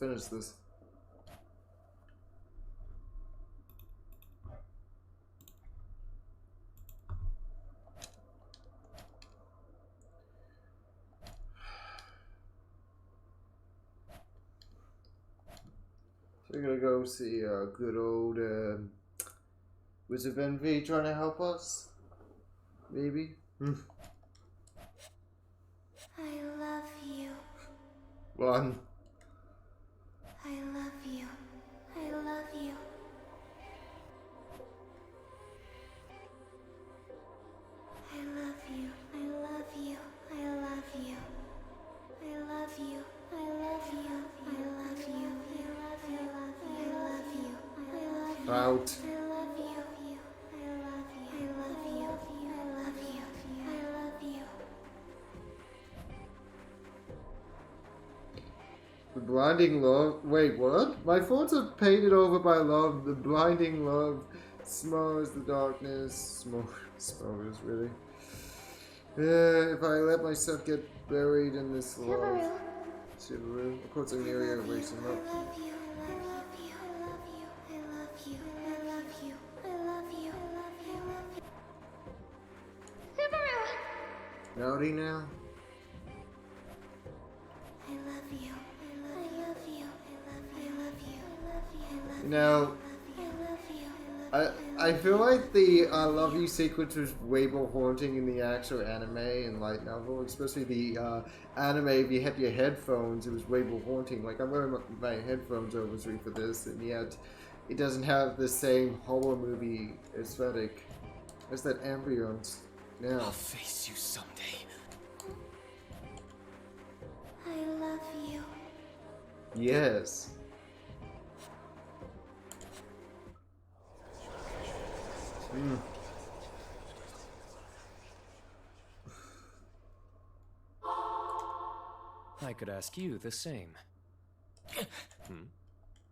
finish this. We're gonna go see good old Wizard Envy trying to help us. Maybe. I love you. One. I love you. I love you. I love you. I love you. I love you. I love you. I love you. I love you. I love you. I love you. I love you. Out. I love you. I love you. I love you. I love you. I love you. The blinding love. Wait, what? My phones are painted over by love. The blinding love smothers the darkness. Smothers, really. If I let myself get buried in this love. Subaru. Of course, I'm near erasing love. I love you. I love you. I love you. I love you. I love you. I love you. I love you. Subaru! Naughty now? I love you. I love you. I love you. I love you. I love you. I love you. No. I love you. I feel like the I love you sequence was way more haunting in the actual anime and light novel, especially the anime. If you had your headphones, it was way more haunting. Like I'm wearing my headphones obviously for this, and yet it doesn't have the same horror movie aesthetic as that ambience. Now I'll face you someday. I love you. yes. I could ask you the same.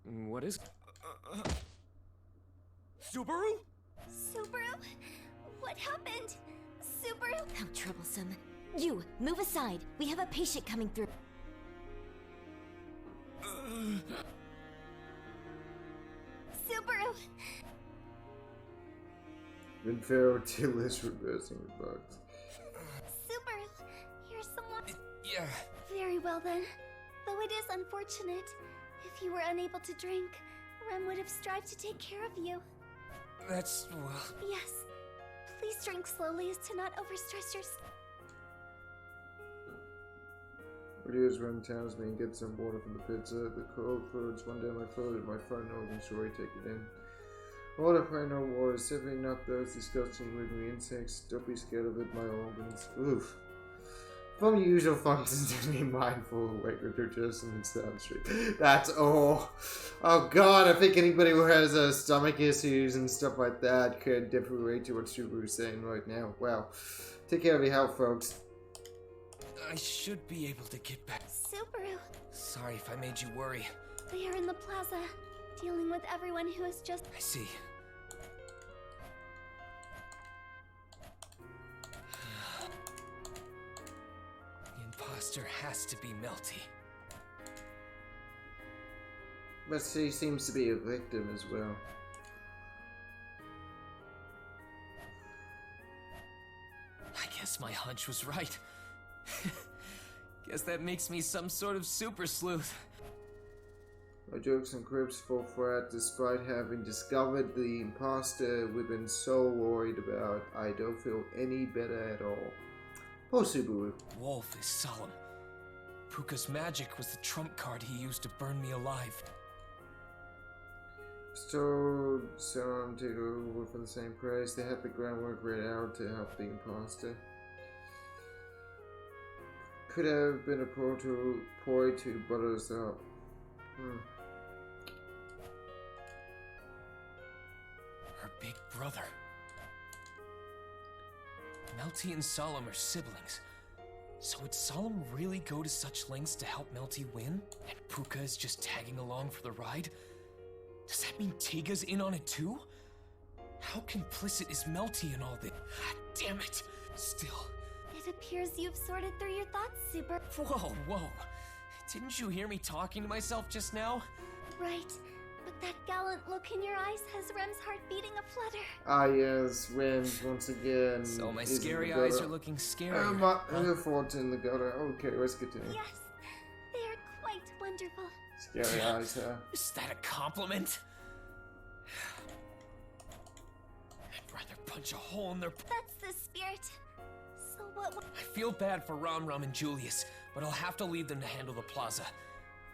What is... Subaru? Subaru? What happened? Subaru? How troublesome. You, move aside. We have a patient coming through. Subaru! Inferior till is reversing the bugs. Subaru! You're someone... Yeah. Very well then. Though it is unfortunate. If you were unable to drink, Rem would have strived to take care of you. That's, well... Yes. Please drink slowly as to not overstress yourself. What is Rem tells me and get some water from the pizza. The cold floods one down my throat and my front organ, so I take it in. Water, pray no water, simply not those disgusting wiggly insects. Don't be scared of it, my organs. Oof. From usual functions to be mindful of weight reduction and downstream. That's all. Oh god, I think anybody who has stomach issues and stuff like that could definitely relate to what Subaru's saying right now. Well, take care of your health, folks. I should be able to get back. Subaru! Sorry if I made you worry. They are in the plaza, dealing with everyone who has just... I see. The imposter has to be Melty. But she seems to be a victim as well. I guess my hunch was right. Guess that makes me some sort of super sleuth. My jokes and quips fall flat despite having discovered the imposter we've been so worried about. I don't feel any better at all. Poor Subaru. Wolf is solemn. Puka's magic was the trump card he used to burn me alive. So some take over for the same price. They had the groundwork read out to help the imposter. Could have been a ploy to butter us up. Her big brother. Melty and Solemn are siblings. So would Solemn really go to such lengths to help Melty win? And Puka is just tagging along for the ride? Does that mean Tiga's in on it too? How complicit is Melty in all this? God damn it! Still. It appears you've sorted through your thoughts, Subaru. Whoa, whoa. Didn't you hear me talking to myself just now? Right, but that gallant look in your eyes has Rem's heart beating a flutter. Ah, yes, Rem, once again. So my is in scary the eyes gutter. are looking scary. Her fault's in the gutter. Okay, let's continue. Yes, they are quite wonderful. Scary eyes, huh? Is that a compliment? I'd rather punch a hole in their... That's the spirit. So what? I feel bad for Ram Ram and Julius, but I'll have to leave them to handle the plaza.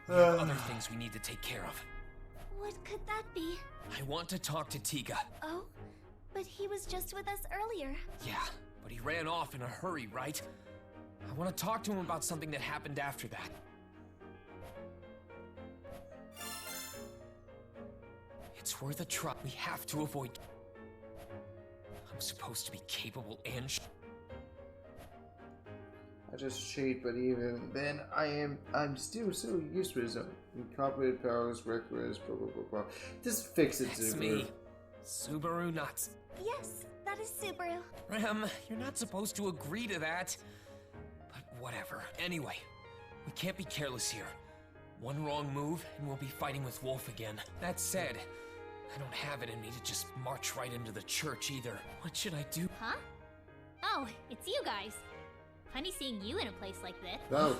We have other things we need to take care of. What could that be? I want to talk to Tiga. Oh, but he was just with us earlier. Yeah, but he ran off in a hurry, right? I want to talk to him about something that happened after that. It's worth a try. We have to avoid... I'm supposed to be capable and... I just cheat, but even then, I'm still so useless. Incompetent powers, reckless, blah blah blah blah. Just fix it, That's Subaru. me. Subaru Natsuki. Yes, that is Subaru. Rem, you're not supposed to agree to that. But whatever. Anyway, we can't be careless here. One wrong move, and we'll be fighting with Wolf again. That said, I don't have it in me to just march right into the church either. What should I do? Huh? Oh, it's you guys. Funny seeing you in a place like this. Don't.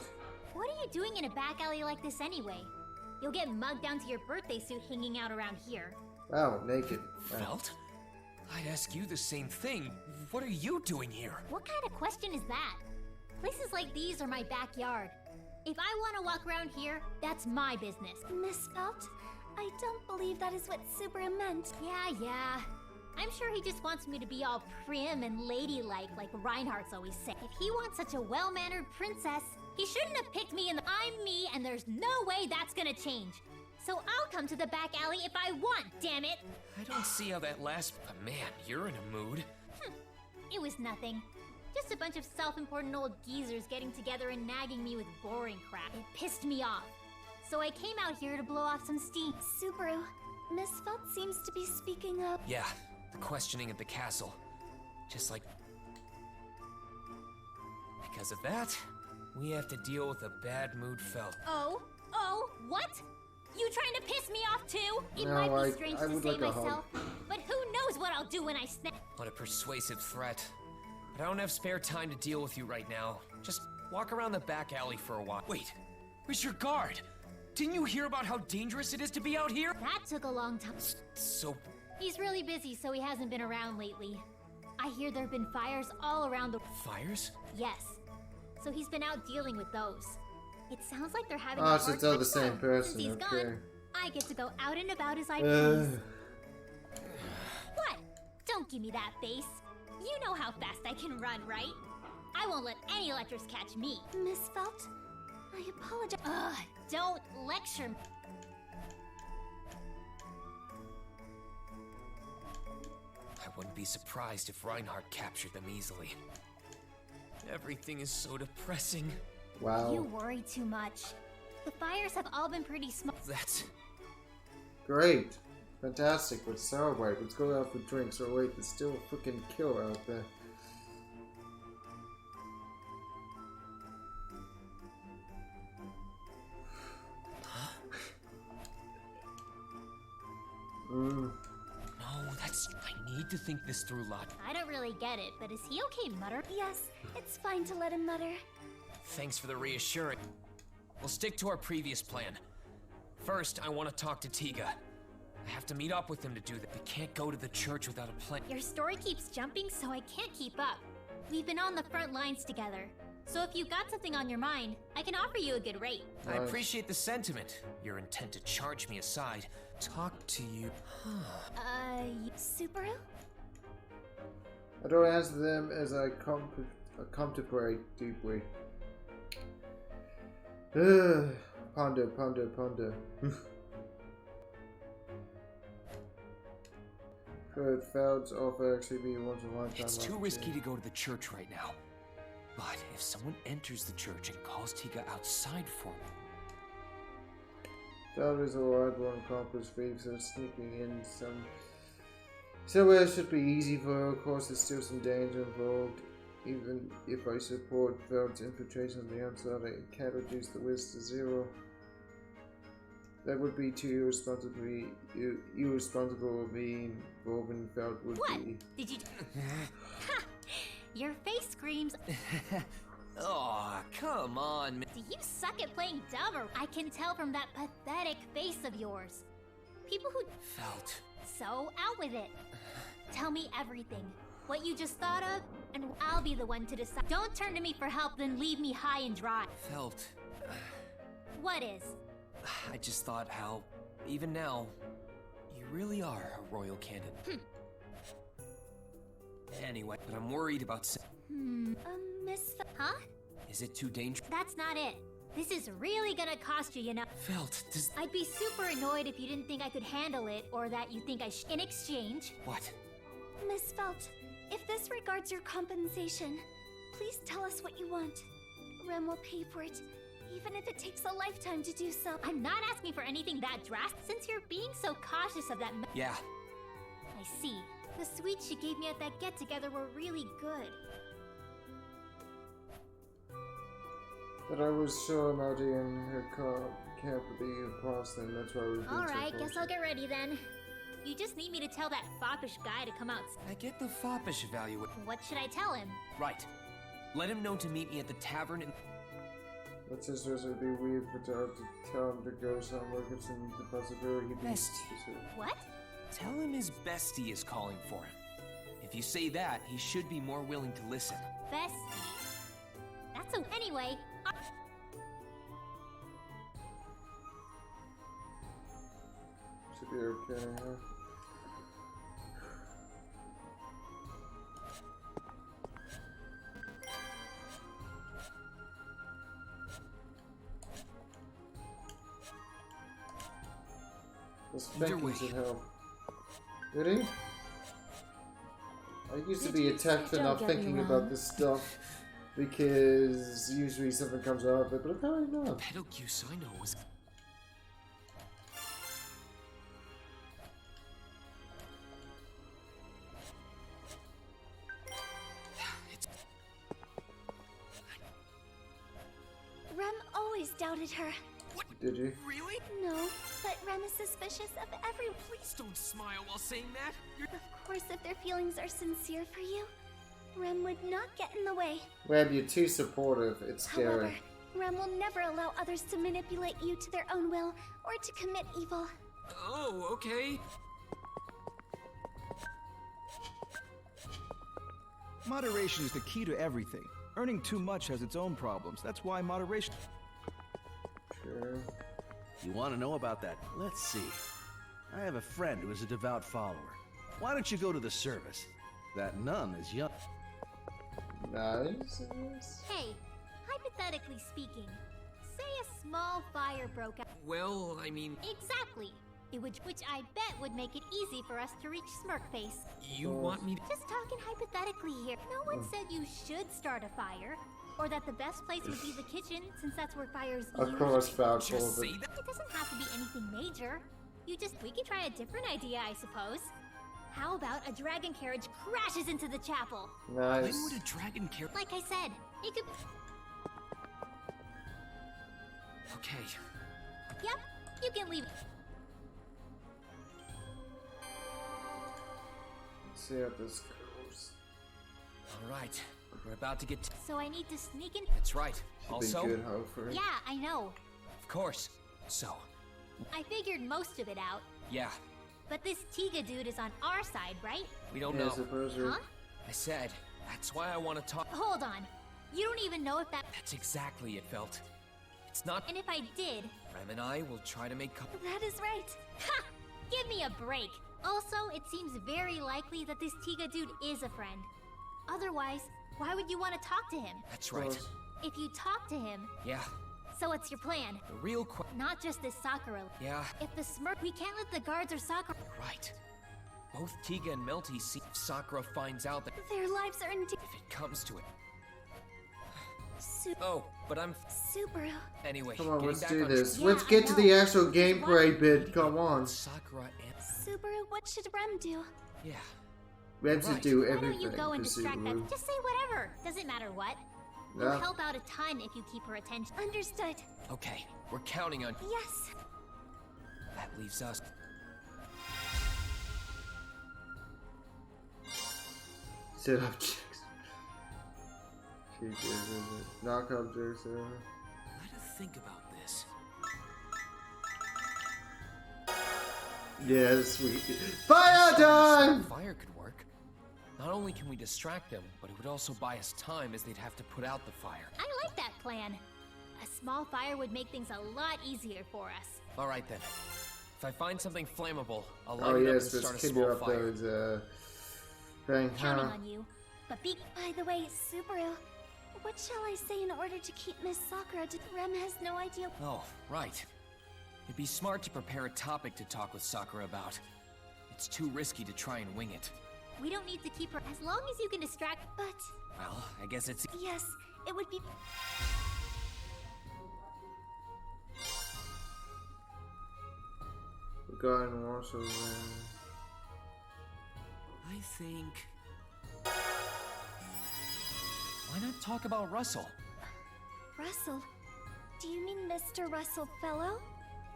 What are you doing in a back alley like this anyway? You'll get mugged down to your birthday suit hanging out around here. Wow, naked. Wow. Felt? I'd ask you the same thing. What are you doing here? What kind of question is that? Places like these are my backyard. If I want to walk around here, that's my business. Miss Felt, I don't believe that is what Subaru meant. Yeah. I'm sure he just wants me to be all prim and ladylike like Reinhardt's always say. If he wants such a well-mannered princess, he shouldn't have picked me I'm me, and there's no way that's gonna change. So I'll come to the back alley if I want, damn it! I don't see how that lasts. But man, you're in a mood. It was nothing. Just a bunch of self-important old geezers getting together and nagging me with boring crap. It pissed me off. So I came out here to blow off some steam. Subaru, Miss Felt seems to be speaking up. Yeah, the questioning at the castle. Just like... Because of that, we have to deal with a bad mood Felt. Oh, what? You trying to piss me off too? It No, might be strange I to would say like a hug. myself, but who knows what I'll do when I snap. What a persuasive threat. But I don't have spare time to deal with you right now. Just walk around the back alley for a while. Wait, where's your guard? Didn't you hear about how dangerous it is to be out here? That took a long time. So... He's really busy, so he hasn't been around lately. I hear there have been fires all around the... Fires? Yes. So he's been out dealing with those. It sounds like they're having Oh, a so hard it's all time the same now. person, Since he's okay. gone, I get to go out and about as I please. What? Don't give me that face. You know how fast I can run, right? I won't let any lectures catch me. Miss Felt, I apologize. Ugh, don't lecture me. I wouldn't be surprised if Reinhardt captured them easily. Everything is so depressing. Wow. You worry too much. The fires have all been pretty small. That's... Great. Fantastic. Let's celebrate. Let's go out for drinks. Oh wait, there's still a freaking killer out there. No, that's... I need to think this through, lot. I don't really get it, but is he okay mutter? Yes, it's fine to let him mutter. Thanks for the reassurance. We'll stick to our previous plan. First, I want to talk to Tiga. I have to meet up with him to do that. We can't go to the church without a plan. Your story keeps jumping, so I can't keep up. We've been on the front lines together. So if you've got something on your mind, I can offer you a good rate. I appreciate the sentiment. Your intent to charge me aside. Talk to you. Subaru? I don't answer them as I contemplate deeply. Ponder. Could Feld's offer actually be once in a lifetime? It's too risky to go to the church right now. But if someone enters the church and calls Tiga outside for me... Feld is a reliable and accomplished thief, so sneaking in somewhere should be easy for her. Of course, there's still some danger involved. Even if I support Veld's infiltration on the outside, I can't reduce the whiz to 0. That would be too irresponsible of me involving Veld would What? be. Did you... Ha! Your face screams... Oh, come on, man. Do you suck at playing dumb, or I can tell from that pathetic face of yours. People who... Felt. So, out with it. Tell me everything. What you just thought of, and I'll be the one to decide. Don't turn to me for help, then leave me high and dry. Felt. What is? I just thought how, even now, you really are a royal candidate. Anyway, but I'm worried about... Miss... Huh? Is it too dangerous? That's not it. This is really gonna cost you, you know. Felt, does... I'd be super annoyed if you didn't think I could handle it, or that you think I in exchange... What? Miss Felt, if this regards your compensation, please tell us what you want. Rem will pay for it, even if it takes a lifetime to do so. I'm not asking for anything that drastic, since you're being so cautious of that... Yeah. I see. The sweets she gave me at that get-together were really good. But I was sure Melody and her camp would be across them, that's why we've been Alright, so guess close. I'll get ready then. You just need me to tell that foppish guy to come out. I get the foppish evaluate. What should I tell him? Right. Let him know to meet me at the tavern and... But sisters, it would be weird for Dad to tell him to go somewhere, considering the possibility he'd be Best. What? Tell him his bestie is calling for him. If you say that, he should be more willing to listen. Bestie. That's a... Anyway... Should be okay, huh? The spanking should help. Really? I used to be attacked for not thinking about this stuff because usually something comes out of it, but apparently not. Betelgeuse I know was... Rem always doubted her. Did you? Really? No, but Rem is suspicious of everyone. Please don't smile while saying that. Of course, if their feelings are sincere for you, Rem would not get in the way. Web, you're too supportive. It's However, scary. Rem will never allow others to manipulate you to their own will or to commit evil. Oh, okay. Moderation is the key to everything. Earning too much has its own problems. That's why moderation... Sure. You want to know about that? Let's see. I have a friend who is a devout follower. Why don't you go to the service? That nun is young. Nice. Hey, hypothetically speaking, say a small fire broke out. Well, I mean... Exactly. Which I bet would make it easy for us to reach Smirkface. You want me to... Just talking hypothetically here. No one said you should start a fire. Or that the best place would be the kitchen, since that's where fires Of course, Val Just told say it. that? It doesn't have to be anything major. We could try a different idea, I suppose. How about a dragon carriage crashes into the chapel? When Nice. would a dragon care... Like I said, it could... Okay. Yep, you can leave. Let's see how this goes. Alright. We're about to get... So I need to sneak in... That's right. Should Also... be good, hopefully. Yeah, I know. Of course. So... I figured most of it out. Yeah. But this Tiga dude is on our side, right? We don't Yeah, I know. suppose you're... Huh? I said, that's why I want to talk... Hold on. You don't even know if that... That's exactly it, Felt. It's not... And if I did... Rem and I will try to make... That is right. Ha! Give me a break. Also, it seems very likely that this Tiga dude is a friend. Otherwise, why would you want to talk to him? That's right. Close. If you talk to him, Yeah. so what's your plan? The real Not just this Sakura. Yeah. If the Smirk... We can't let the guards or Sakura... Right. Both Tiga and Melty see if Sakura finds out that... Their lives are in If it comes to it. Su Oh, but I'm... Subaru. Anyway, Come on, getting let's back do on this. Yeah, Let's I get to know. the actual gameplay bit. Come on. Sakura and... Subaru, what should Rem do? Yeah. Rams Right. do Why everything don't you go and for distract Subaru. that? Just say whatever. Doesn't matter what. You'll Yeah. help out a ton if you keep her attention. Understood. Okay, we're counting on. Yes. That leaves us. Set objects. Knock objects. Let us think about this. Yes, we. Fire time! Fire could work. Not only can we distract them, but it would also buy us time as they'd have to put out the fire. I like that plan. A small fire would make things a lot easier for us. All right then. If I find something flammable, I'll light Oh it up yes, and let's start a kindle small up fire. those thing. Counting on you. But be By the way, Subaru, what shall I say in order to keep Miss Sakura? Rem has no idea. Oh, right. It'd be smart to prepare a topic to talk with Sakura about. It's too risky to try and wing it. We don't need to keep her as long as you can distract. But Well, I guess it's. yes, it would be. The guy in Warsaw. I think. Why not talk about Russell? Russell? Do you mean Mr. Russell Fellow?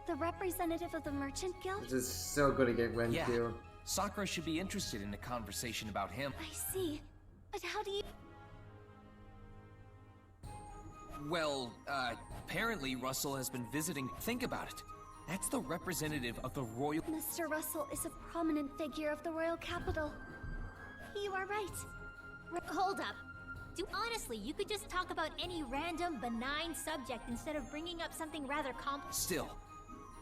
The representative of the Merchant Guild? This is so gonna get Ren Yeah. killed. Sakura should be interested in a conversation about him. I see. But how do you. Well, apparently Russell has been visiting. Think about it. That's the representative of the royal. Mr. Russell is a prominent figure of the royal capital. You are right. Hold up. Honestly, you could just talk about any random, benign subject instead of bringing up something rather complex. Still,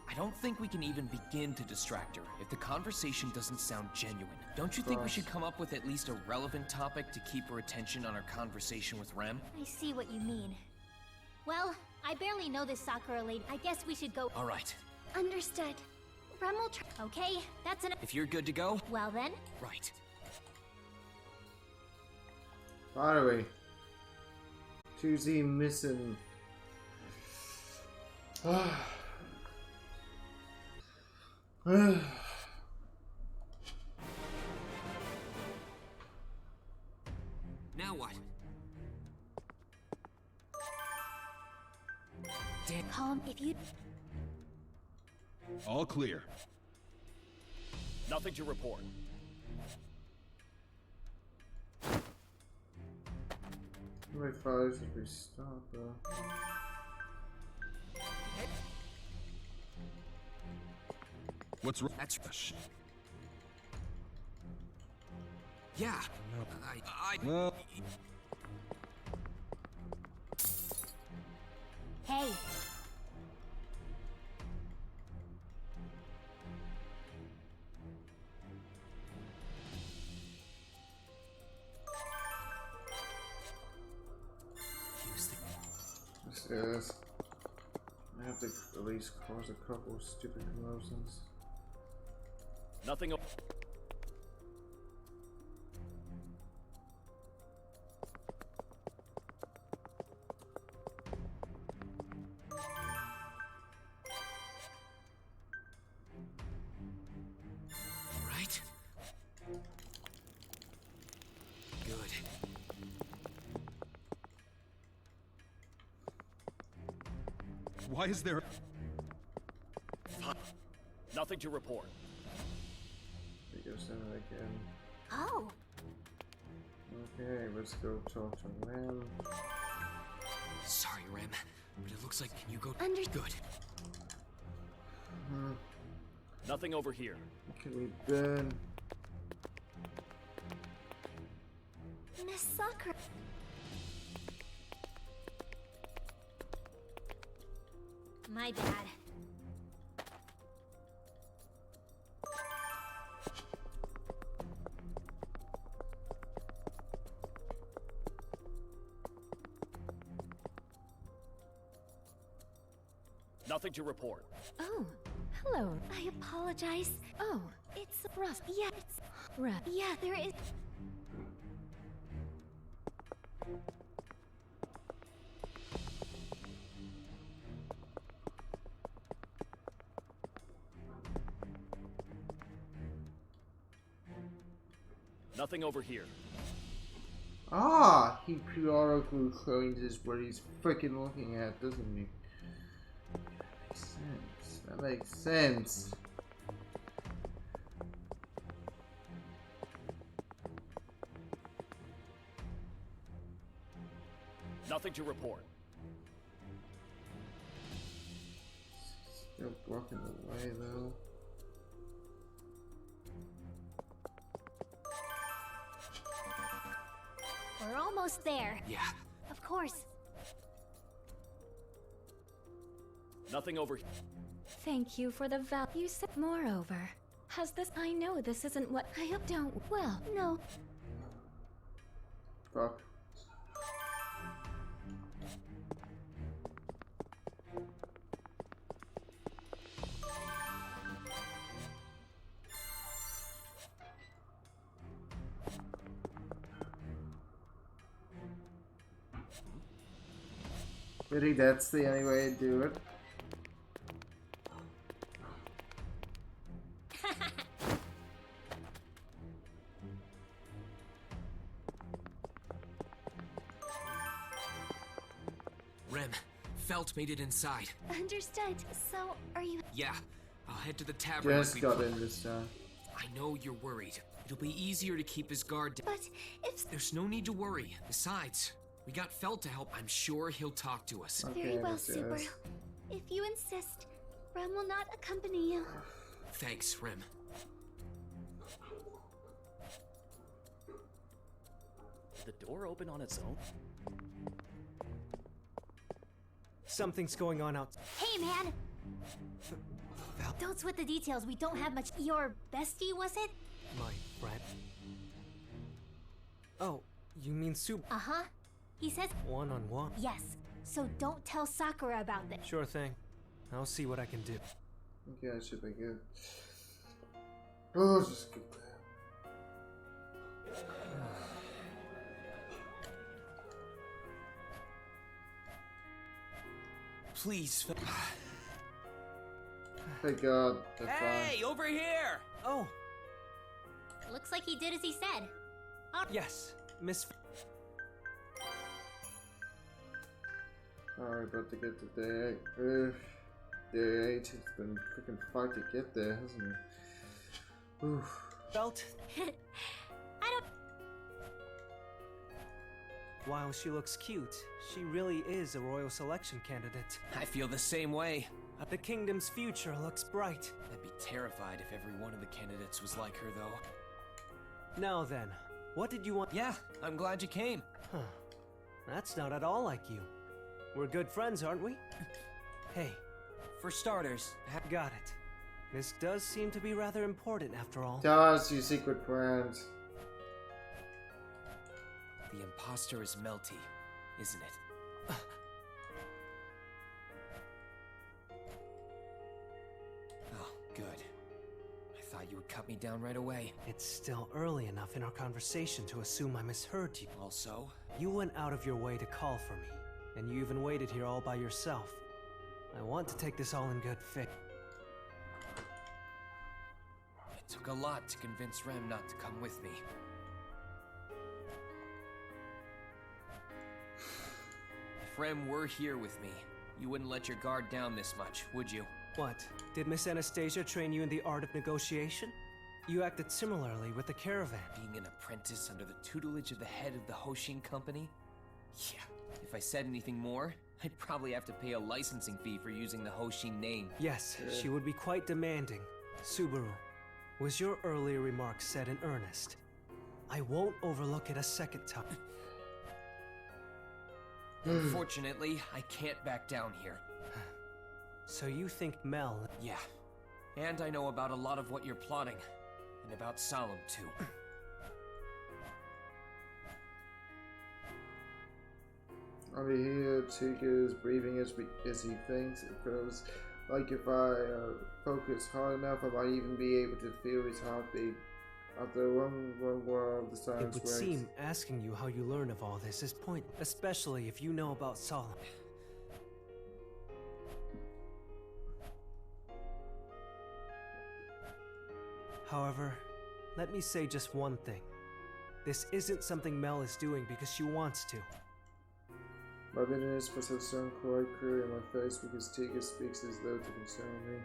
I don't think we can even begin to distract her if the conversation doesn't sound genuine. Don't you think we should come up with at least a relevant topic to keep her attention on our conversation with Rem? I see what you mean. Well, I barely know this Sakura lady. I guess we should go. All right. Understood. Rem will try. Okay, that's enough. If you're good to go, Well then, right. By the way, Tuesday missing. Now what? Damn. Calm if you. All clear. Nothing to report. My fires if we stop, bro. What's wrong? That's yeah. Well, hey. Yes. I have to at least cause a couple of stupid commotions. Nothing. Right? Good. why is there... Nothing to report. We go send it again. Oh, Okay, let's go talk to Ram. Sorry, Rem, but it looks like you go. Understood. Good. Nothing over here. Can we burn? Miss Sakura. My bad. Nothing to report. Oh, hello. I apologize. Oh, it's Russ. Yeah, it's Russ. Yeah, there is. Nothing over here. Ah, he periodically changes what he's freaking looking at, doesn't he? That makes sense. That makes sense. Nothing to report. Still blocking the way though. We're almost there. Yeah. Of course. Nothing over here. Thank you for the value. Moreover, has this? I know this isn't what I hope. Don't. Well, no. Fuck. Really, that's the only way to do it. Rem, Felt made it inside. Understood. So, are you? Yeah, I'll head to the tavern. Just got in this time. I know you're worried. It'll be easier to keep his guard down. But if There's no need to worry. Besides, we got Felt to help. I'm sure he'll talk to us. very well, Miss Subaru. Jazz. If you insist, Rem will not accompany you. Thanks, Rem. Did the door open on its own? Something's going on out. Hey, man! Don't sweat the details. We don't have much. Your bestie, was it? My friend. Oh, you mean Sub? Uh-huh. He says One-on-one? yes. So don't tell Sakura about this. Sure thing. I'll see what I can do. Okay, that should be good. Oh, just get there. Please, Fel- Thank God, they're Hey, over here! Oh, Looks like he did as he said. yes, Miss. Alright, about to get to day 8. Day 8, it's been a freaking fight to get there, hasn't it? Oof. Felt. I don't. While she looks cute, she really is a royal selection candidate. I feel the same way. The kingdom's future looks bright. I'd be terrified if every one of the candidates was like her, though. Now then, what did you want? Yeah, I'm glad you came. Huh. That's not at all like you. We're good friends, aren't we? Hey, For starters, got it. This does seem to be rather important after all. Tell us your secret plans. the imposter is Melty, isn't it? Oh, good. I thought you would cut me down right away. It's still early enough in our conversation to assume I misheard you. Also, You went out of your way to call for me, and you even waited here all by yourself. I want to take this all in good faith. it took a lot to convince Rem not to come with me. If Rem were here with me, you wouldn't let your guard down this much, would you? What? Did Miss Anastasia train you in the art of negotiation? You acted similarly with the caravan. Being an apprentice under the tutelage of the head of the Hoshin company? Yeah, if I said anything more, I'd probably have to pay a licensing fee for using the Hoshin name. Yes, she would be quite demanding. Subaru, was your earlier remark said in earnest? I won't overlook it a second time. Unfortunately, I can't back down here. So you think Mel... Yeah, and I know about a lot of what you're plotting, and about Solemn too. Over here, Tika is breathing as he thinks. It feels like if I focus hard enough, I might even be able to feel his heartbeat. After one while, the It silence would breaks. seem asking you how you learn of all this is pointless, especially if you know about Solemn. However, let me say just one thing. This isn't something Mel is doing because she wants to. My bitterness puts a stone cold clear in my face because Tiga speaks as though to console me.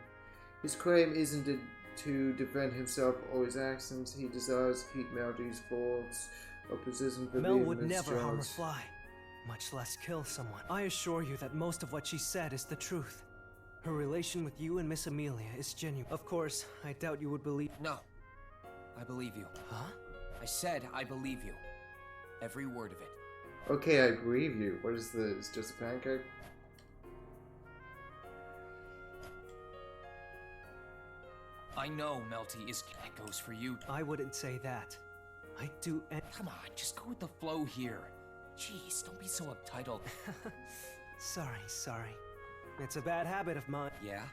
His claim isn't to defend himself or his actions. He desires to keep Melty's faults or persistent for Mel would never harm a fly, much less kill someone. I assure you that most of what she said is the truth. Her relation with you and Miss Amelia is genuine. Of course, I doubt you would believe— No. I believe you. Huh? I said I believe you. Every word of it. Okay, I believe you. What is this? Just a pancake? I know Melty is— That goes for you. I wouldn't say that. I do— Come on, just go with the flow here. Jeez, don't be so uptight. Sorry. It's a bad habit of mine. Yeah?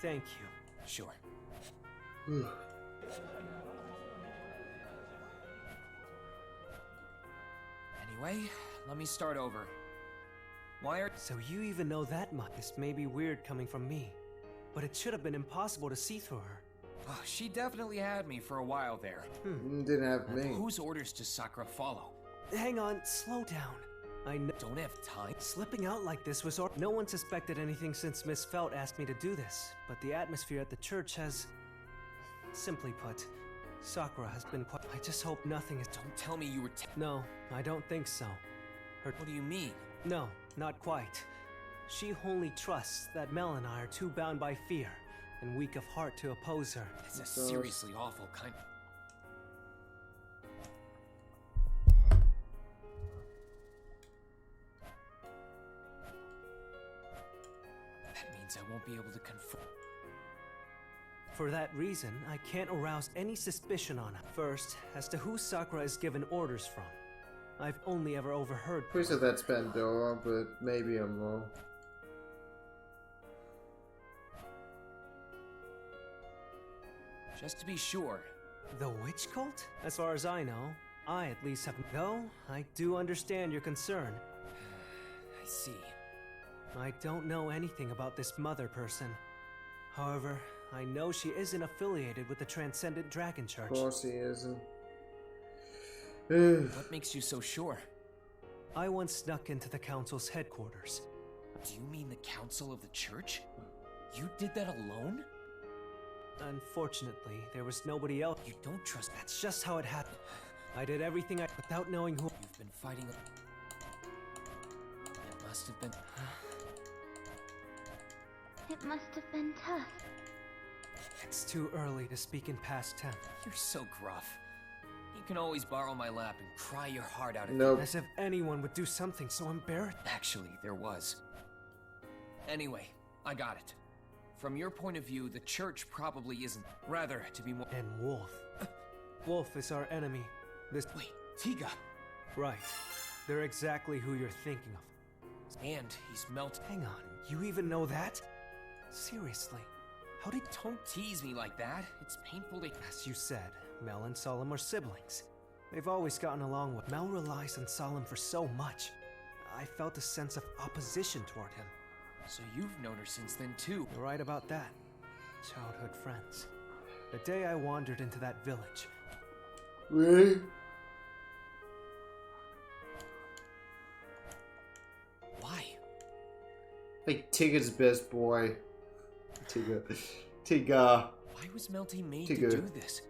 Thank you. Sure. Anyway, let me start over. Why are— So you even know that much? This may be weird coming from me, but it should have been impossible to see through her. Oh, she definitely had me for a while there. Didn't have me. Whose orders does Sakura follow? Hang on, slow down. I don't have time. Slipping out like this was— No one suspected anything since Miss Felt asked me to do this, but the atmosphere at the church has— Simply put, Sakura has been quite— I just hope nothing is— Don't tell me you were— No, I don't think so. What do you mean? No, not quite. She only trusts that Mel and I are too bound by fear and weak of heart to oppose her. That's a seriously awful kind— That means I won't be able to confirm. For that reason, I can't arouse any suspicion on her. First, as to who Sakura is given orders from. I've only ever overheard— Pretty sure that's Pandora, but maybe I'm wrong. Just to be sure. The witch cult? As far as I know, I at least have— Though, I do understand your concern. I see. I don't know anything about this mother person. However, I know she isn't affiliated with the Transcendent Dragon Church. Of course he isn't. What makes you so sure? I once snuck into the council's headquarters. Do you mean the council of the church? You did that alone? Unfortunately, there was nobody else. You don't trust— That's just how it happened. I did everything without knowing who— You've been fighting— It must have been— It must have been tough. It's too early to speak in past tense. You're so gruff. You can always borrow my lap and cry your heart out. Nope. As if anyone would do something so embarrassing. Actually, there was. Anyway, I got it. From your point of view, the church probably isn't. Rather, to be more— And Wolf. Wolf is our enemy. This— Wait, Tiga! Right. They're exactly who you're thinking of. And he's melted. Hang on, you even know that? Seriously. How did— Don't tease me like that. It's painful to— As you said, Mel and Solemn are siblings. They've always gotten along well. Mel relies on Solemn for so much. I felt a sense of opposition toward him. So you've known her since then too. You're right about that. Childhood friends. The day I wandered into that village. Really? Why? Like Tiga's best boy. Tiga. Why was Melty made Tiga. to do this?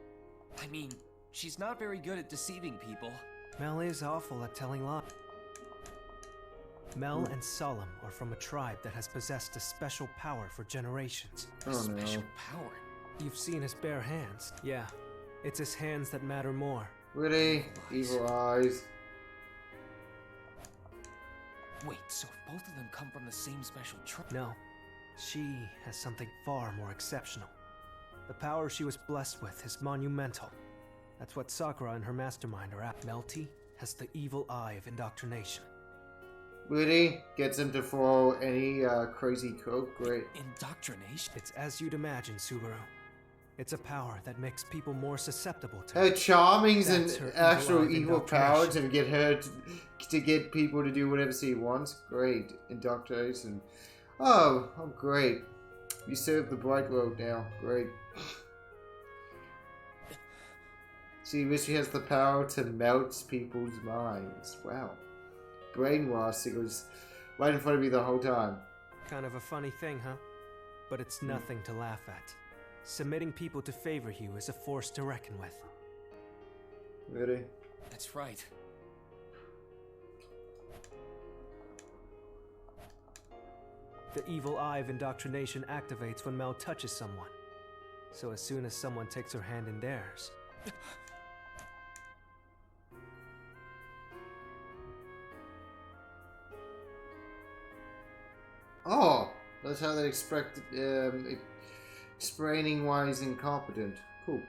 I mean, she's not very good at deceiving people. Mel is awful at telling lies. Mel and Solemn are from a tribe that has possessed a special power for generations. Oh no. Special power. You've seen his bare hands. Yeah, it's his hands that matter more. Really? Evil eyes. Wait, so if both of them come from the same special tribe? No, she has something far more exceptional. The power she was blessed with is monumental. That's what Sakura and her mastermind are at. Melty has the evil eye of indoctrination. Really? Gets him to throw any crazy coke? Great. Indoctrination? It's as you'd imagine, Subaru. It's a power that makes people more susceptible to Her it. charming's That's an her actual evil evil powers and get her to get people to do whatever she wants? Great. Indoctrination. Oh, great. You serve the bright road now. Great. See, Mystery has the power to melt people's minds. Wow. Brainwash, it was right in front of me the whole time. Kind of a funny thing, huh? But it's nothing to laugh at. Submitting people to favor you is a force to reckon with. Really? That's right. The evil eye of indoctrination activates when Mel touches someone. So as soon as someone takes her hand in theirs... Oh! That's how they expect explaining why he's incompetent. Cool.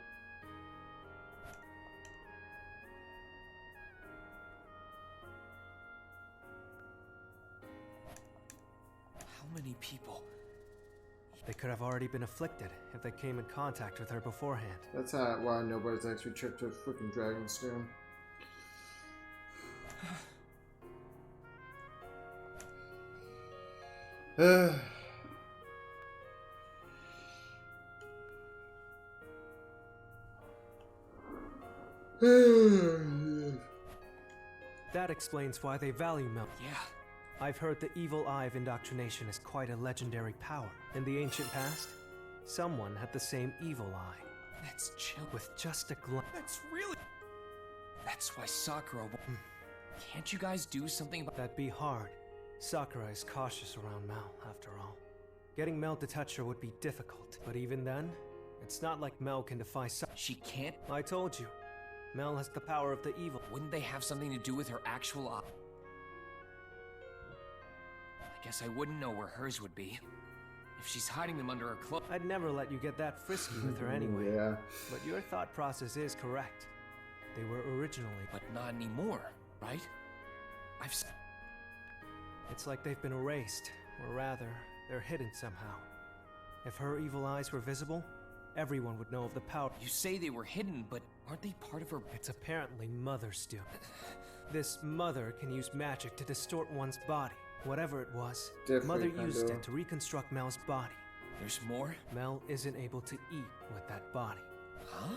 How many people? They could have already been afflicted if they came in contact with her beforehand. That's not why nobody's actually checked her freaking Dragonstone. That explains why they value Mel. Yeah. I've heard the evil eye of indoctrination is quite a legendary power. In the ancient past, someone had the same evil eye. That's chill. With just a glance. That's really... That's why Sakura... Can't you guys do something about... That'd be hard. Sakura is cautious around Mel, after all. Getting Mel to touch her would be difficult. But even then, it's not like Mel can defy She can't... I told you. Mel has the power of the evil. Wouldn't they have something to do with her actual eye? I guess I wouldn't know where hers would be. If she's hiding them under her cloak... I'd never let you get that frisky with her anyway. Yeah. But your thought process is correct. They were originally... But not anymore, right? It's like they've been erased. Or rather, they're hidden somehow. If her evil eyes were visible, everyone would know of the power. You say they were hidden, but aren't they part of her... It's apparently Mother's doing. This mother can use magic to distort one's body. Whatever it was, Mother used it to reconstruct Mel's body. There's more? Mel isn't able to eat with that body. Huh?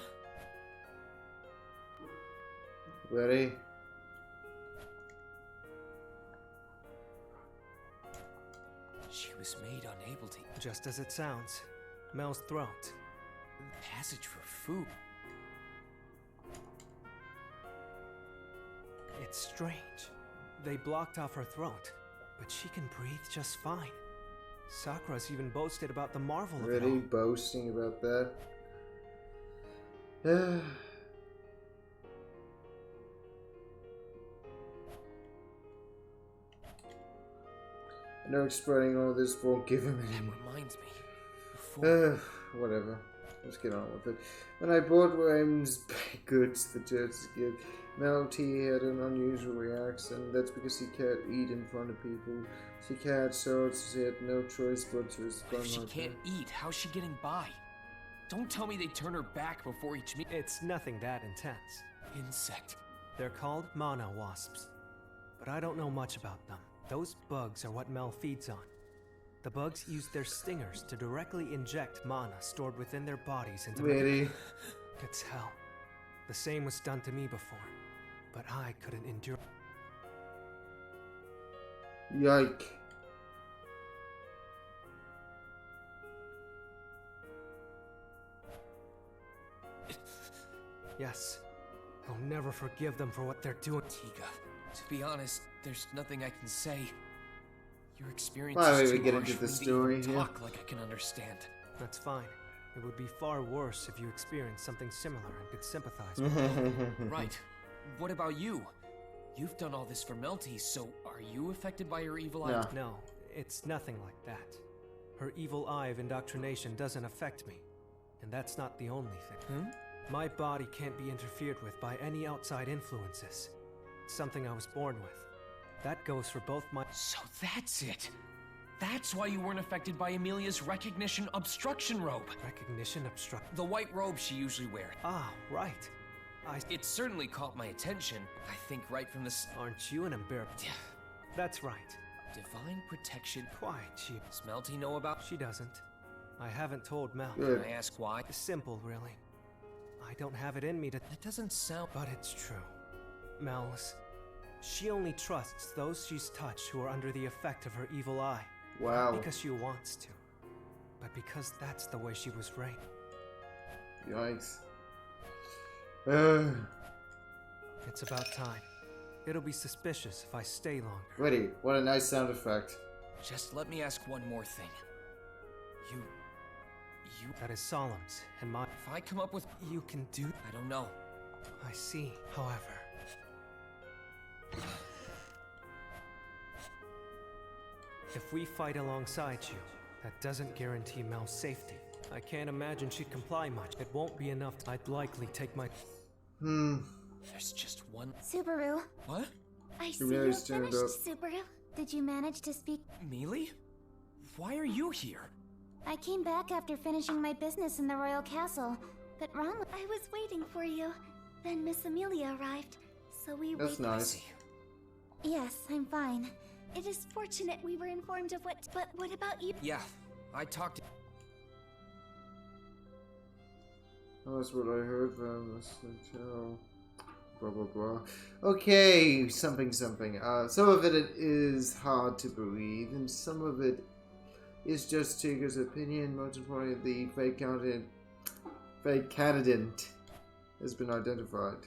Ready? She was made unable to... Just as it sounds. Mel's throat. Passage for food. It's strange. They blocked off her throat, but she can breathe just fine. Sakura's even boasted about the marvel of it all. Really boasting about that? I know explaining all this won't give him any... That reminds me. Before... whatever. Let's get on with it. When I bought William's goods, the church's gift, Melty had an unusual reaction. That's because he can't eat in front of people. She can't, so she had no choice but to respond. If she can't eat, how's she getting by? Don't tell me they turn her back before each meal. It's nothing that intense. Insect. They're called mana wasps. But I don't know much about them. Those bugs are what Mel feeds on. The bugs use their stingers to directly inject mana stored within their bodies into... Really? It's hell. The same was done to me before, but I couldn't endure... Yike. Yes. I'll never forgive them for what they're doing. Tiga, to be honest, there's nothing I can say. Your experience Why is we too get harsh into the for me to story even here? talk like I can understand. That's fine. It would be far worse if you experienced something similar and could sympathize with it. Right. What about you? You've done all this for Melty, so are you affected by her evil eye? Yeah. No, it's nothing like that. Her evil eye of indoctrination doesn't affect me. And that's not the only thing. My body can't be interfered with by any outside influences. It's something I was born with. That goes for both my... So that's it! That's why you weren't affected by Amelia's recognition obstruction robe! Recognition obstruct... The white robe she usually wears. Ah, right. It certainly caught my attention, I think right from the Aren't you an embarrassment? That's right. Divine protection. Quite cheap. Does Melty know about? She doesn't. I haven't told Mel. Good. Can I ask why? Simple, really. I don't have it in me to. That doesn't sound. But it's true. Mel's. She only trusts those she's touched who are under the effect of her evil eye. Wow. Not because she wants to, but because that's the way she was raised. Yikes. It's about time. It'll be suspicious if I stay longer. Ready. What a nice sound effect. Just let me ask one more thing. You... That is Solemn's, and my... If I come up with... You can do... I don't know. I see, however. If we fight alongside you, that doesn't guarantee Mel's safety. I can't imagine she'd comply much. It won't be enough. I'd likely take my... There's just one... Subaru. What? I see you're finished, Subaru. Did you manage to speak? Mealy? Why are you here? I came back after finishing my business in the royal castle, but Ron, I was waiting for you. Then Miss Amelia arrived, so we waited. That's nice. Yes, I'm fine. It is fortunate we were informed of what... But what about you? Yeah, I talked to... That's what I heard from Mr. Blah blah blah. Okay, something. Some of it is hard to believe, and some of it is just Tiga's opinion. Most importantly, the fake candidate has been identified.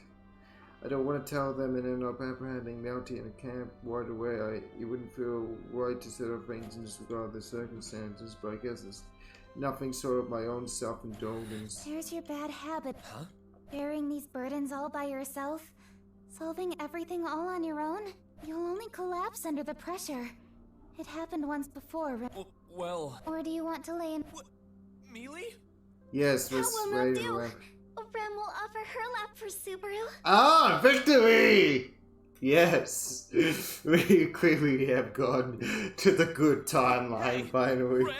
I don't want to tell them and end up apprehending Melty in a camp right away. It wouldn't feel right to set up things and disregard the circumstances, but I guess it's nothing short of my own self-indulgence. There's your bad habit. Huh? Bearing these burdens all by yourself, solving everything all on your own, you'll only collapse under the pressure. It happened once before, Well... Or do you want to lay in... Mealy? Yes, How Miss will Mel do? Raven. Rem will offer her lap for Subaru. Ah, victory! Yes, we clearly have gone to the good timeline finally.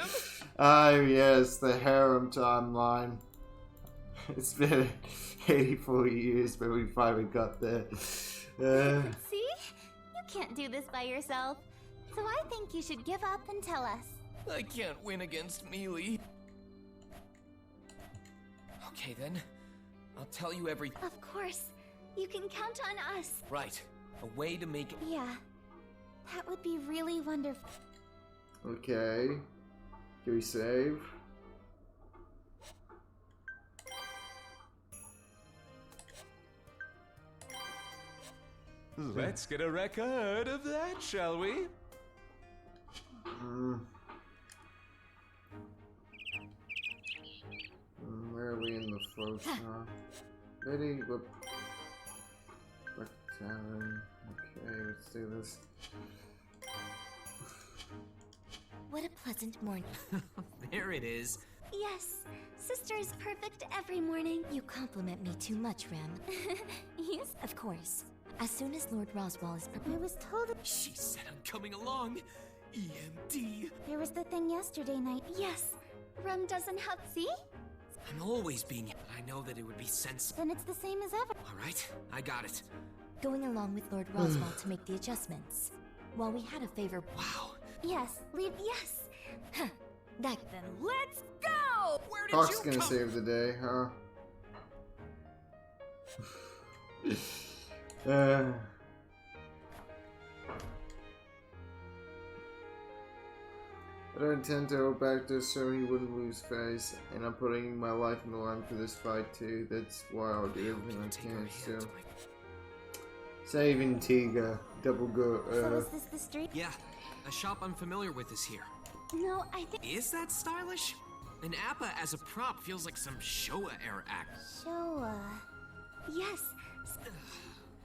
Yes, the harem timeline. It's been 84 years, but we finally got there. See? You can't do this by yourself. So I think you should give up and tell us. I can't win against Mealy. Okay then, I'll tell you everything. Of course. You can count on us. Right. A way to make it... Yeah. That would be really wonderful. Okay. Can we save? Let's get a record of that, shall we? Where are we in the float now? Ready? Whoop. Back down. Okay, let's do this. What a pleasant morning. There it is. Yes. Sister is perfect every morning. You compliment me too much, Rem. Yes. Of course. As soon as Lord Roswell is prepared. I was told... She said I'm coming along. EMD. There was the thing yesterday night. Yes. Rem doesn't have... See? I'm always being... I know that it would be sensible. Then it's the same as ever. Alright, I got it. Going along with Lord Roswell to make the adjustments. While we had a favor... Wow. Yes. Leave... Yes. Huh. That... Then let's go! Where did Hawk's you gonna come... save the day, huh? I don't intend to go back there so he wouldn't lose face, and I'm putting my life on the line for this fight too. That's why I'll do everything I can still. Saving Tiga, double go. So is this the street? Yeah, a shop I'm familiar with is here. No, I think... Is that stylish? An Appa as a prop feels like some Showa-era act. Showa. Yes.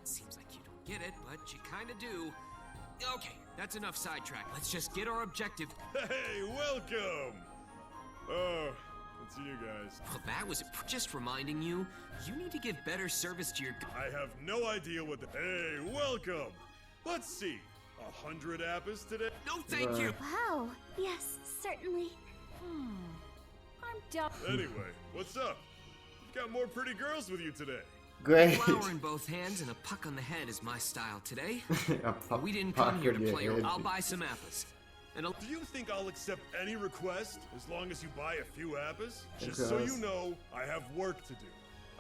Seems like you don't get it, but you kinda do. Okay, that's enough sidetrack. Let's just get our objective. Hey, welcome! Oh, it's you guys. Well, that was just reminding you, you need to give better service to your... I have no idea what the... Hey, welcome! Let's see. 100 Appas today? No, thank you! Wow. Yes, certainly. I'm done. Anyway, what's up? You've got more pretty girls with you today. Great. Flower in both hands and a puck on the head is my style today. We didn't come here to play. I'll buy some Appas. And do you think I'll accept any request as long as you buy a few Appas? Just so you know, I have work to do.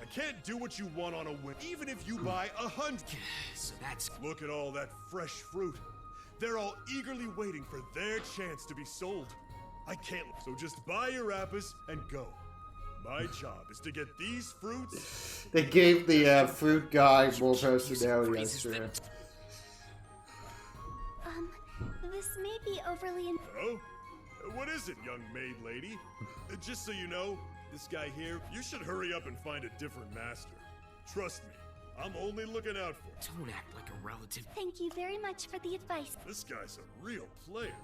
I can't do what you want on a whim, even if you buy 100. So that's... Look at all that fresh fruit. They're all eagerly waiting for their chance to be sold. I can't, so just buy your apples and go. My job is to get these fruits. They gave the fruit guy more personality, I swear. This may be overly... Oh? What is it, young maid lady? Just so you know, this guy here, you should hurry up and find a different master. Trust me, I'm only looking out for you. Don't act like a relative. Thank you very much for the advice. This guy's a real player.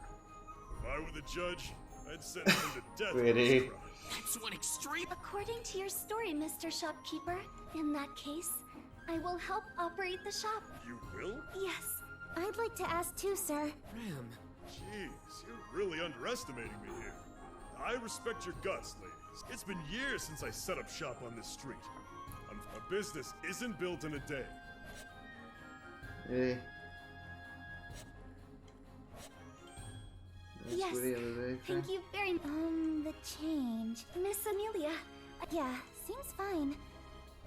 If I were the judge, I'd sentence him to death. Really? That's one extreme. According to your story, Mr. Shopkeeper, in that case, I will help operate the shop. You will? Yes. I'd like to ask too, sir. Ram. Jeez, you're really underestimating me here. I respect your guts, ladies. It's been years since I set up shop on this street. A business isn't built in a day. Hey. Yes. Thank you very much. The change. Miss Amelia. Yeah, seems fine.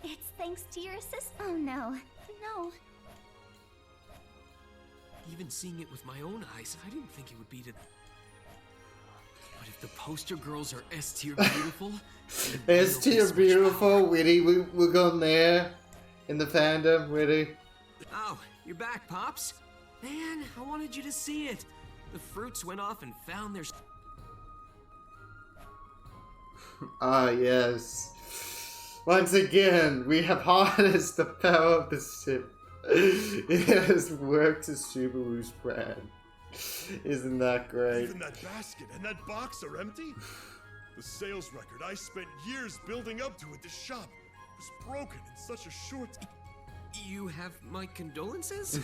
It's thanks to your assist. Oh no. No. Even seeing it with my own eyes, I didn't think it would be to... But if the poster girls are S-tier beautiful... S-tier beautiful, Witty, we're going there in the fandom, Witty. Oh, you're back, Pops? Man, I wanted you to see it. The fruits went off and found their... Ah, yes. Once again, we have harnessed the power of the ship. It has worked to Subaru's brand. Isn't that great? Even that basket and that box are empty? The sales record I spent years building up to at this shop was broken in such a short... You have my condolences?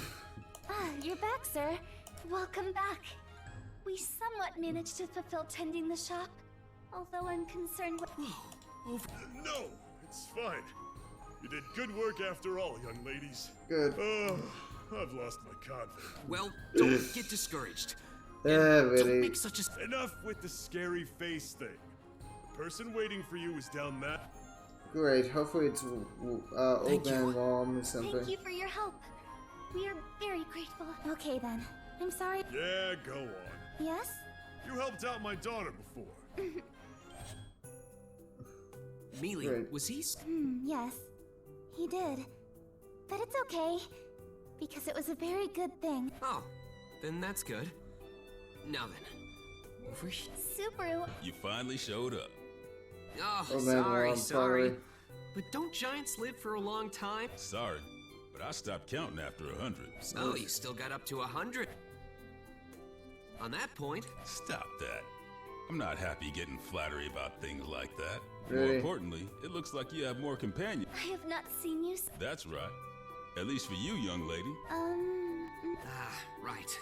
You're back, sir. Welcome back. We somewhat managed to fulfill tending the shop, although I'm concerned with... No, it's fine. You did good work after all, young ladies. Good. I've lost my confidence. Well, don't get discouraged. Really. Make such a... Enough with the scary face thing. The person waiting for you is down that... Great, hopefully it's old man mom or something. Thank you for your help. We are very grateful. Okay then. I'm sorry. Yeah, go on. Yes? You helped out my daughter before. Mealy, was he... Yes. He did. But it's okay. Because it was a very good thing. Oh, then that's good. Now then, over here. Subaru. You finally showed up. Oh, man, sorry. sorry. But don't giants live for a long time? Sorry, but I stopped counting after 100. So you still got up to 100. On that point... Stop that. I'm not happy getting flattery about things like that. Really? More importantly, it looks like you have more companions. I have not seen you That's right. At least for you, young lady. Right.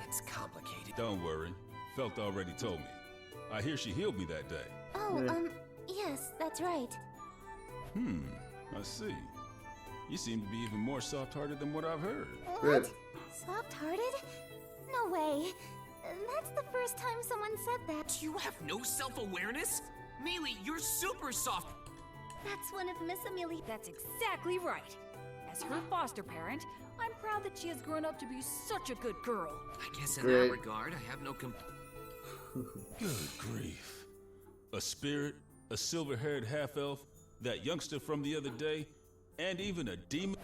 It's complicated. Don't worry. Felt already told me. I hear she healed me that day. Oh, yes, that's right. I see. You seem to be even more soft-hearted than what I've heard. What? Soft-hearted? No way. That's the first time someone said that. You have no self-awareness? Mealy, you're super soft. That's one of Miss Amelia. That's exactly right. As her foster parent, I'm proud that she has grown up to be such a good girl. I guess in that regard, I have no Good grief. A spirit, a silver-haired half-elf, that youngster from the other day, and even a demon.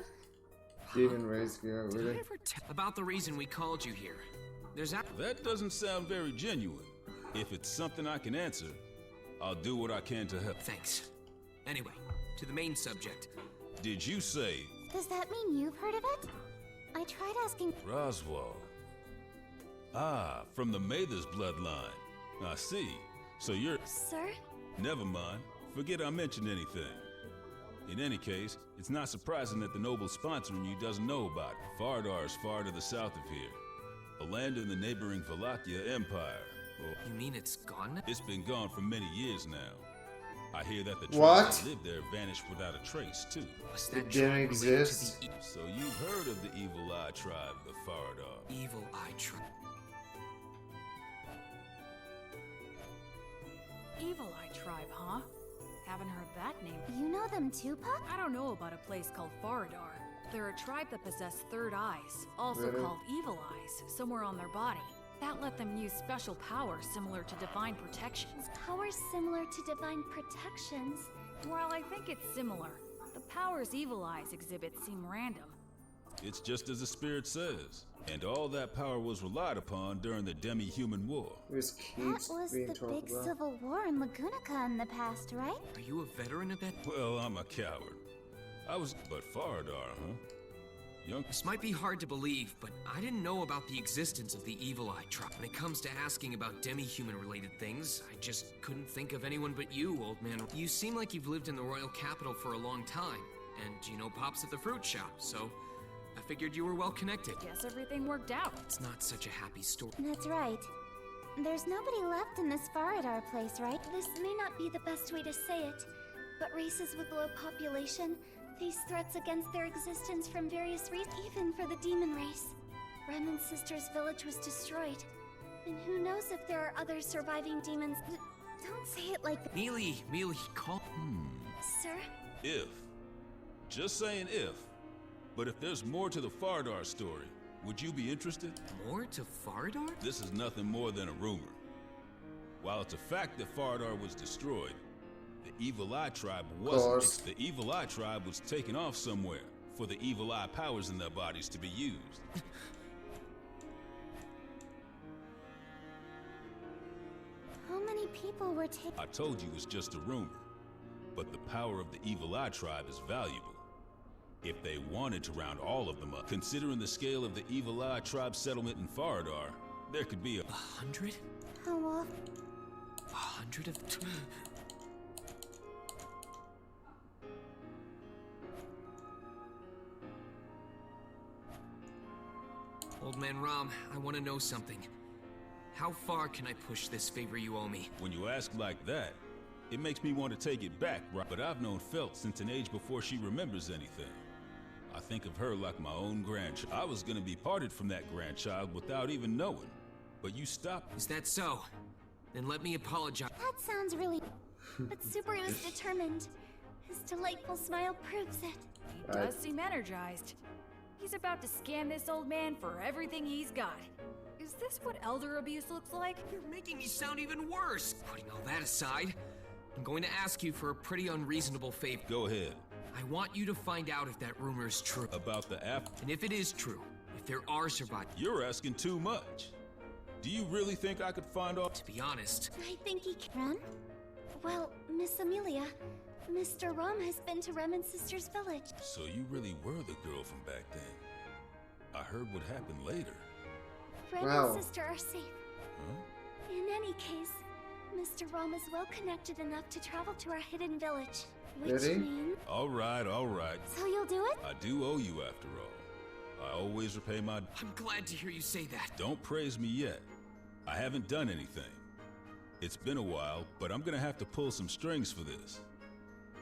Demon race girl, Did really? I ever about the reason we called you here? That doesn't sound very genuine. If it's something I can answer, I'll do what I can to help. Thanks. Anyway, to the main subject. Did you say... Does that mean you've heard of it? I tried asking... Roswell. Ah, from the Mathers bloodline. I see. So you're... Sir? Never mind. Forget I mentioned anything. In any case, it's not surprising that the noble sponsoring you doesn't know about it. Fardar is far to the south of here. A land in the neighboring Valakia Empire. Well, you mean it's gone? It's been gone for many years now. I hear that the What? tribes that lived there vanished without a trace, too. It didn't exist. So you've heard of the Evil Eye tribe, the Fardar. Evil Eye tribe. haven't heard that name. You know them too, Puck? I don't know about a place called Faradar. They're a tribe that possess third eyes, also Really? called evil eyes, somewhere on their body. That let them use special powers similar to divine protections. Powers similar to divine protections. While I think it's similar, the powers evil eyes exhibit seem random. It's just as the spirit says. And all that power was relied upon during the Demi-Human War. This That keeps was being the talked big about. civil war in Lagunica in the past, right? Are you a veteran of that? Well, I'm a coward. But Faradar, huh? Young. This might be hard to believe, but I didn't know about the existence of the Evil Eye tribe. When it comes to asking about demi-human related things, I just couldn't think of anyone but you, old man. You seem like you've lived in the royal capital for a long time, and you know Pops at the fruit shop, so I figured you were well connected. Guess everything worked out. It's not such a happy story. That's right. There's nobody left in this Faradar place, right? This may not be the best way to say it, but races with low population face threats against their existence from various reasons, even for the demon race. Remen's sister's village was destroyed, and who knows if there are other surviving demons. Don't say it like that. Mealy, call. Sir? If. Just saying if. But if there's more to the Faradar story, would you be interested? More to Faradar? This is nothing more than a rumor. While it's a fact that Faradar was destroyed, the Evil Eye tribe wasn't. The Evil Eye tribe was taken off somewhere for the Evil Eye powers in their bodies to be used. How many people were taken? I told you it's just a rumor, but the power of the Evil Eye tribe is valuable. If they wanted to round all of them up, considering the scale of the Evil Eye tribe settlement in Faradar, there could be 100? How often? 100 of them? Old man Rom, I want to know something. How far can I push this favor you owe me? When you ask like that, it makes me want to take it back, right? But I've known Felt since an age before she remembers anything. I think of her like my own grandchild. I was gonna be parted from that grandchild without even knowing, but you stopped. Is that so? Then let me apologize. That sounds really... But Subaru is determined. His delightful smile proves it. He does seem energized. He's about to scan this old man for everything he's got. Is this what elder abuse looks like? You're making me sound even worse. Putting all that aside, I'm going to ask you for a pretty unreasonable favor. Go ahead. I want you to find out if that rumor is true. About the app? And if it is true, if there are survivors. You're asking too much. Do you really think I could find out? To be honest, I think he can run. Well, Miss Amelia, Mr. Rom has been to Remen's sister's village. So you really were the girl from back then. I heard what happened later. Remen's sister are safe. Huh? In any case, Mr. Rom is well connected enough to travel to our hidden village. Which means... All right. So you'll do it? I do owe you after all. I always repay my... I'm glad to hear you say that. Don't praise me yet. I haven't done anything. It's been a while, but I'm gonna have to pull some strings for this.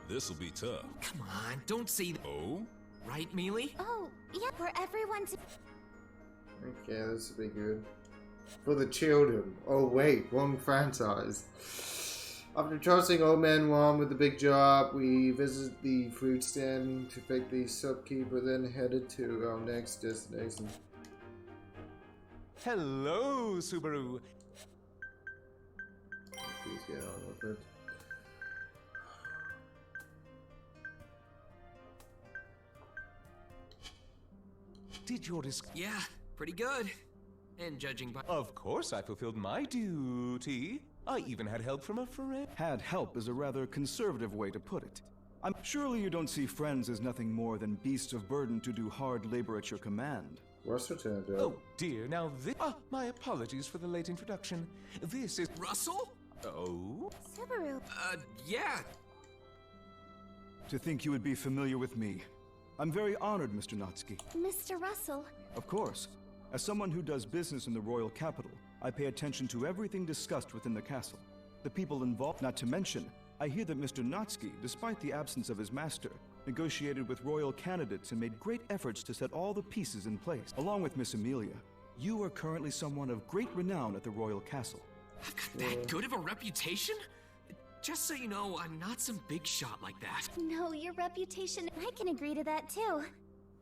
This'll be tough. Come on, don't say that. Oh? Right, Mealy? Oh, yeah, for everyone to... Okay, this will be good. For the children. Oh wait, wrong franchise. After trusting Old Man Rom with the big job, we visited the fruit stand to thank the shopkeeper, then headed to our next destination. Hello, Subaru. Please get on with it. Did your Yeah, pretty good. And judging by... Of course I fulfilled my duty. I even had help from a friend. Had help is a rather conservative way to put it. Surely you don't see friends as nothing more than beasts of burden to do hard labor at your command. Russell turned out. Oh dear, now this... my apologies for the late introduction. This is... Russell? Oh? Subaru. Yeah. To think you would be familiar with me. I'm very honored, Mr. Natsuki. Mr. Russell. Of course. As someone who does business in the royal capital, I pay attention to everything discussed within the castle. The people involved, not to mention, I hear that Mr. Natsuki, despite the absence of his master, negotiated with royal candidates and made great efforts to set all the pieces in place. Along with Miss Amelia, you are currently someone of great renown at the royal castle. I've got that good of a reputation? Just so you know, I'm not some big shot like that. No, your reputation. I can agree to that too.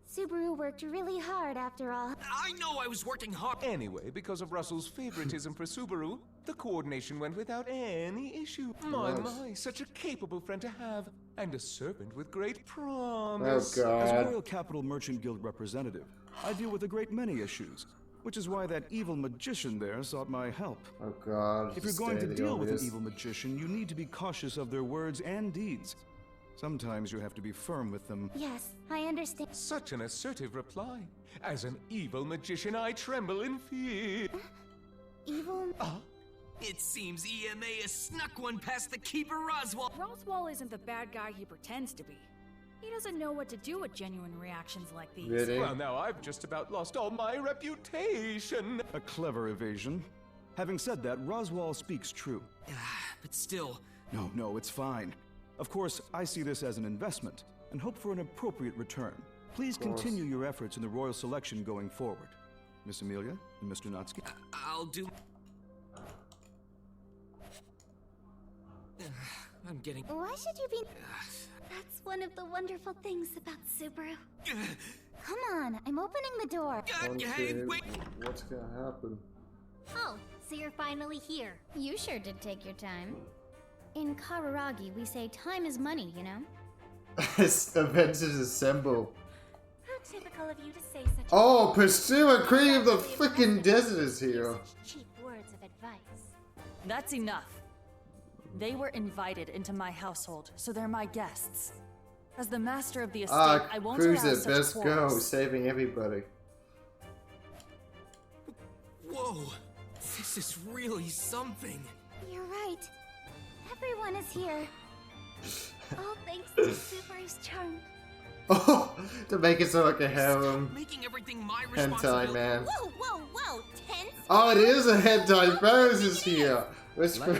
Subaru worked really hard after all. I know I was working hard. Anyway, because of Russell's favoritism for Subaru, the coordination went without any issue. My, such a capable friend to have, and a servant with great promise. Oh, God. As Royal Capital Merchant Guild representative, I deal with a great many issues, which is why that evil magician there sought my help. Oh, God. If you're going to deal with an evil magician, you need to be cautious of their words and deeds. Sometimes you have to be firm with them. Yes, I understand. Such an assertive reply. As an evil magician, I tremble in fear. Evil? It seems EMA has snuck one past the Keeper Roswell. Roswell isn't the bad guy he pretends to be. He doesn't know what to do with genuine reactions like these. Really? Well, now I've just about lost all my reputation. A clever evasion. Having said that, Roswell speaks true. But still... No, it's fine. Of course, I see this as an investment, and hope for an appropriate return. Please continue your efforts in the royal selection going forward. Miss Amelia and Mr. Natsuki. I'll do... I'm getting... Why should you be... That's one of the wonderful things about Subaru. Come on, I'm opening the door. Hey, wait! What's gonna happen? Oh, so you're finally here. You sure did take your time. In Kararagi, we say time is money, you know? Avengers Assemble. How typical of you to say such Oh, pursue a queen of the freaking desert is here. cheap words of advice. That's enough. They were invited into my household, so they're my guests. As the master of the estate, I won't allow Cruiser, such best quarrels. go, saving everybody. Whoa! This is really something. You're right. Everyone is here. All thanks to Subaru's charm. Oh, to make it sound like a harem. Making everything my Hentai responsibility. man. Whoa, tense. Oh, it is a hentai. Rose is here. Whisper.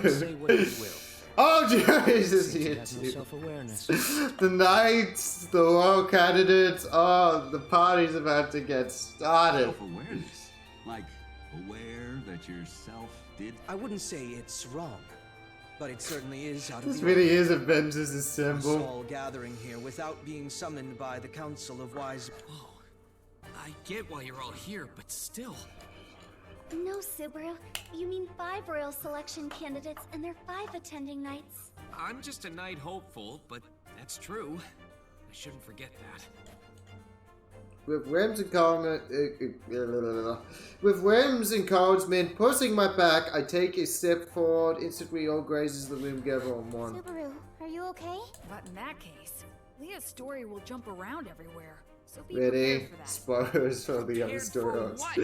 Oh, Jerry's is here too. The knights, the royal candidates. Oh, the party's about to get started. Self-awareness, like aware that yourself did. I wouldn't say it's wrong, but it certainly is out of This the really ordinary. is Avengers Us Assemble. all gathering here without being summoned by the Council of Wise. Whoa. I get why you're all here, but still. No, Subaru. You mean 5 royal selection candidates, and there are 5 attending knights. I'm just a knight hopeful, but that's true. I shouldn't forget that. With whims and encouragement pushing my back, I take a step forward. Instantly, all grazes the room together on one. Subaru, are you okay? But in that case, Leah's story will jump around everywhere. So be Ready? prepared for that. Spoilers for the other Prepared for story. what?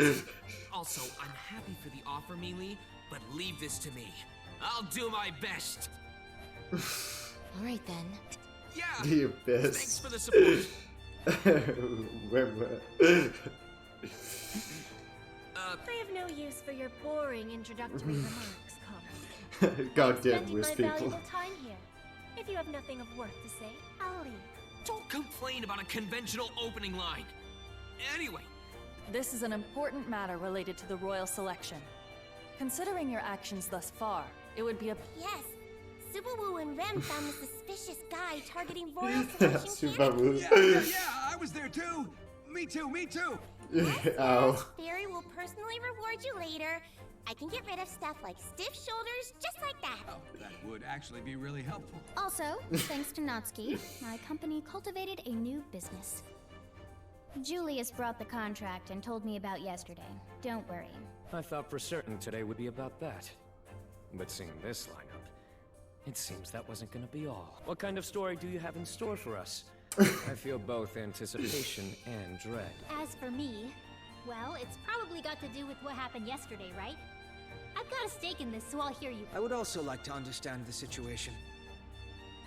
Also, I'm happy for the offer, Mealy, but leave this to me. I'll do my best. Alright then. Yeah. Do your best. Thanks for the support. I have no use for your boring introductory remarks, Connor. Goddamn Spending Wiz my people. valuable time here. If you have nothing of worth to say, I'll leave. Don't complain about a conventional opening line. Anyway, This is an important matter related to the royal selection. Considering your actions thus far, it would be a... Yes, Subaru and Rem found a suspicious guy targeting royal selection Subaru. candidates. Yeah, I was there too. Me too. Ow. Barry will personally reward you later. I can get rid of stuff like stiff shoulders, just like that. Oh, that would actually be really helpful. Also, thanks to Natsuki, my company cultivated a new business. Julius brought the contract and told me about yesterday. Don't worry. I thought for certain today would be about that. But seeing this lineup, it seems that wasn't gonna be all. What kind of story do you have in store for us? I feel both anticipation and dread. As for me, well, it's probably got to do with what happened yesterday, right? I've got a stake in this, so I'll hear you. I would also like to understand the situation.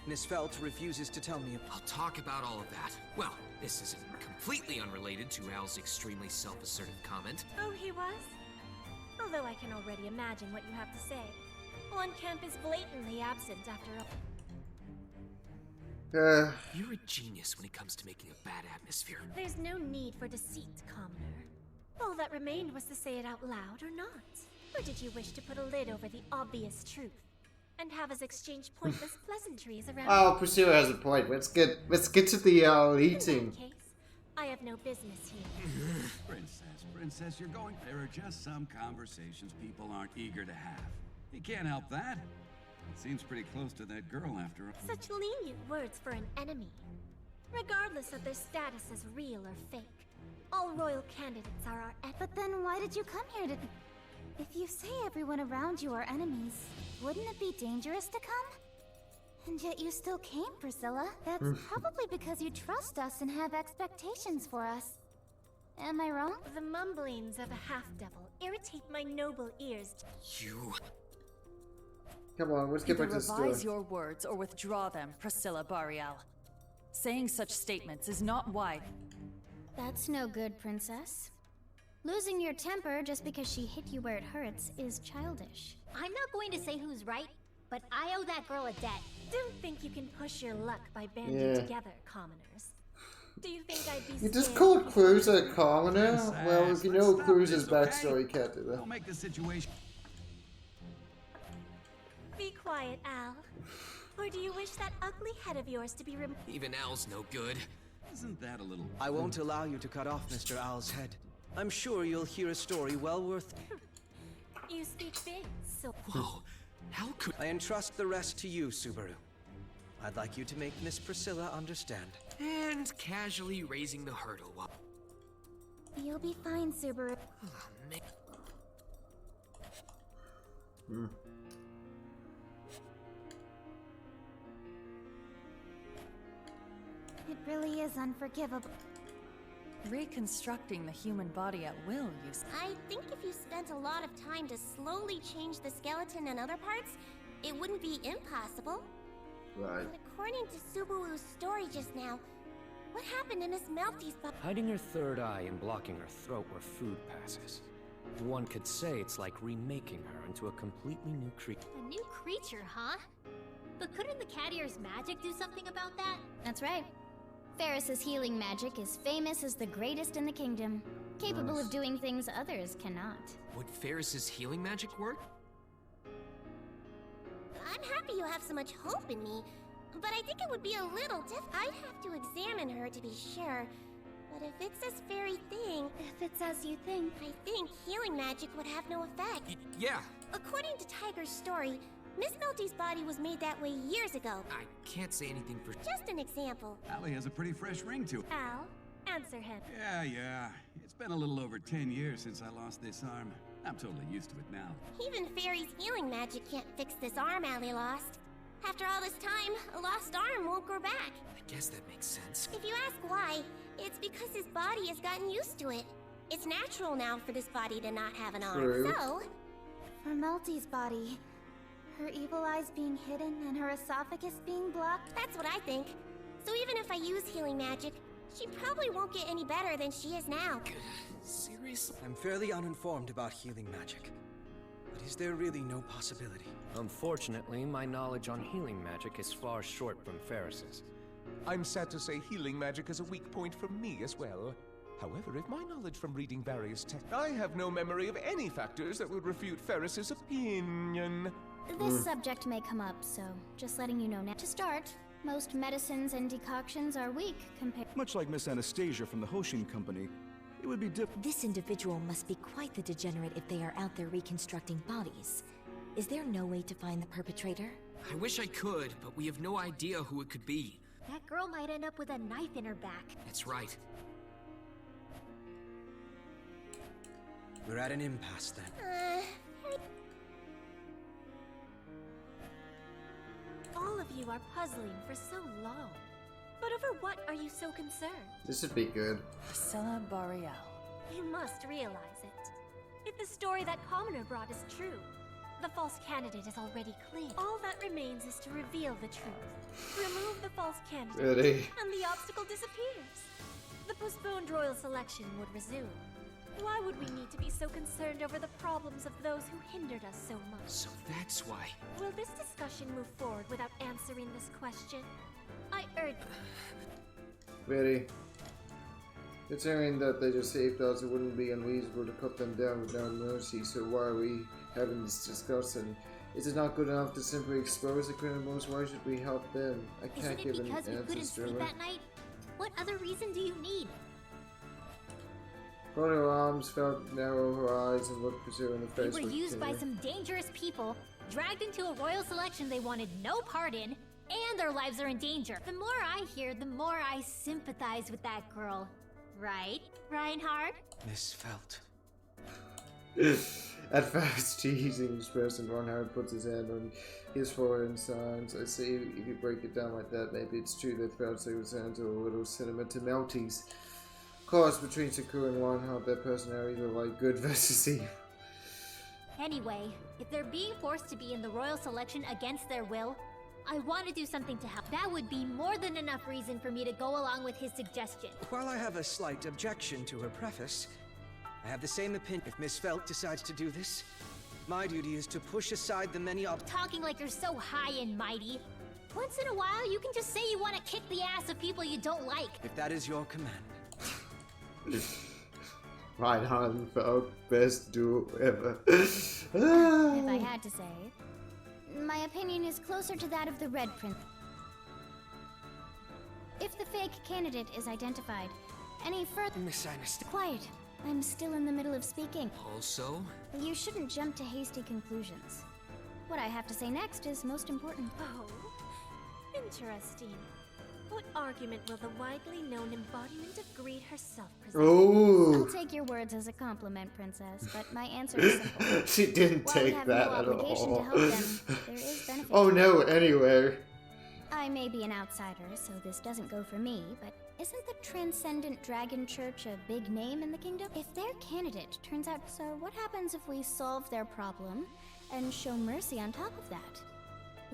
Miss Felt refuses to tell me. I'll talk about all of that. Well, this isn't completely unrelated to Al's extremely self-assertive comment. Oh, he was? Although I can already imagine what you have to say. One camp is blatantly absent after all. You're a genius when it comes to making a bad atmosphere. There's no need for deceit, commoner. All that remained was to say it out loud or not. Or did you wish to put a lid over the obvious truth? and have us exchange pointless pleasantries around. Oh, Priscilla has a point. Let's get to the eating. In that case, I have no business here. Princess, you're going. There are just some conversations people aren't eager to have. You can't help that. It seems pretty close to that girl after all. Such lenient words for an enemy. Regardless of their status as real or fake, all royal candidates are our enemies. But then why did you come here to... If you say everyone around you are enemies, wouldn't it be dangerous to come? And yet you still came, Priscilla. That's probably because you trust us and have expectations for us. Am I wrong? The mumblings of a half-devil irritate my noble ears. You... Come on, let's get back to the story. Revise your words or withdraw them, Priscilla Boreal. Saying such statements is not wise. That's no good, Princess. Losing your temper just because she hit you where it hurts is childish. I'm not going to say who's right, but I owe that girl a debt. Don't think you can push your luck by banding together, commoners. Do you think I'd be You just called Cruz a commoner? Well, if you know Cruz's backstory, you can't do that. Don't make the situation... Be quiet, Al. Or do you wish that ugly head of yours to be removed? Even Al's no good. Isn't that a little... I won't allow you to cut off Mr. Owl's head. I'm sure you'll hear a story well worth... You speak big, so... Whoa, how could... I entrust the rest to you, Subaru. I'd like you to make Miss Priscilla understand. And casually raising the hurdle while... You'll be fine, Subaru. Oh, man. It really is unforgivable. Reconstructing the human body at will, you say? I think if you spent a lot of time to slowly change the skeleton and other parts, it wouldn't be impossible. Right. But according to Subaru's story just now, what happened to Miss Melty's body? Hiding her third eye and blocking her throat where food passes. One could say it's like remaking her into a completely new creature. A new creature, huh? But couldn't the cat ear's magic do something about that? That's right. Ferris's healing magic is famous as the greatest in the kingdom, capable of doing things others cannot. Would Ferris's healing magic work? I'm happy you have so much hope in me, but I think it would be a little I'd have to examine her to be sure. But if it's this very thing... If it's as you think... I think healing magic would have no effect. Yeah. According to Tiger's story, Miss Melty's body was made that way years ago. I can't say anything for... Just an example. Allie has a pretty fresh ring to it. Al, answer him. Yeah. It's been a little over 10 years since I lost this arm. I'm totally used to it now. Even Fairy's healing magic can't fix this arm Allie lost. After all this time, a lost arm won't grow back. I guess that makes sense. If you ask why, it's because his body has gotten used to it. It's natural now for this body to not have an arm. True. So... For Melty's body, her evil eyes being hidden and her esophagus being blocked? That's what I think. So even if I use healing magic, she probably won't get any better than she is now. Seriously? I'm fairly uninformed about healing magic. But is there really no possibility? Unfortunately, my knowledge on healing magic is far short from Ferris's. I'm sad to say healing magic is a weak point for me as well. However, if my knowledge from reading various texts... I have no memory of any factors that would refute Ferris's opinion. This subject may come up, so just letting you know now. To start, most medicines and decoctions are weak compared... Much like Miss Anastasia from the Hoshin Company, it would be This individual must be quite the degenerate if they are out there reconstructing bodies. Is there no way to find the perpetrator? I wish I could, but we have no idea who it could be. That girl might end up with a knife in her back. That's right. We're at an impasse then. All of you are puzzling for so long. But over what are you so concerned? This would be good. Priscilla Boreal. You must realize it. If the story that Commoner brought is true, the false candidate is already clean. All that remains is to reveal the truth. Remove the false candidate, Really? and the obstacle disappears. The postponed royal selection would resume. Why would we need to be so concerned over the problems of those who hindered us so much? So that's why. Will this discussion move forward without answering this question? I urge... Really? Considering that they just saved us, it wouldn't be unreasonable to cut them down with no mercy, so why are we having this discussion? Is it not good enough to simply expose the criminals? Why should we help them? I can't give an Isn't it because we couldn't answer, sleep that night? What other reason do you need? Caught her arms, felt narrow her eyes, and looked Pursuer in the face. They were used by some dangerous people, dragged into a royal selection they wanted no part in, and their lives are in danger. The more I hear, the more I sympathize with that girl. Right, Reinhardt? Miss Felt. At first, teasing expression, Reinhardt puts his hand on his forehead and signs. I see, if you break it down like that, maybe it's true that Felt was down to a little sentiment to Melty's. Of course, between Sakura and Reinhardt, their personalities are like good versus evil. Anyway, if they're being forced to be in the royal selection against their will, I want to do something to help. That would be more than enough reason for me to go along with his suggestion. While I have a slight objection to her preface, I have the same opinion. If Miss Felt decides to do this, my duty is to push aside the many Talking like you're so high and mighty. Once in a while, you can just say you want to kick the ass of people you don't like. If that is your command. Reinhardt and Felt, best duo ever. If I had to say, my opinion is closer to that of the Red Prince. If the fake candidate is identified, any further— Quiet. I'm still in the middle of speaking. Also? You shouldn't jump to hasty conclusions. What I have to say next is most important. Oh, interesting. What argument will the widely known embodiment of greed herself present? Oh. I'll take your words as a compliment, Princess, but my answer is simple. She didn't While take we have that no at obligation all. to help them, there is benefit. Oh no, anyway. I may be an outsider, so this doesn't go for me, but isn't the Transcendent Dragon Church a big name in the kingdom? If their candidate turns out— So what happens if we solve their problem and show mercy on top of that?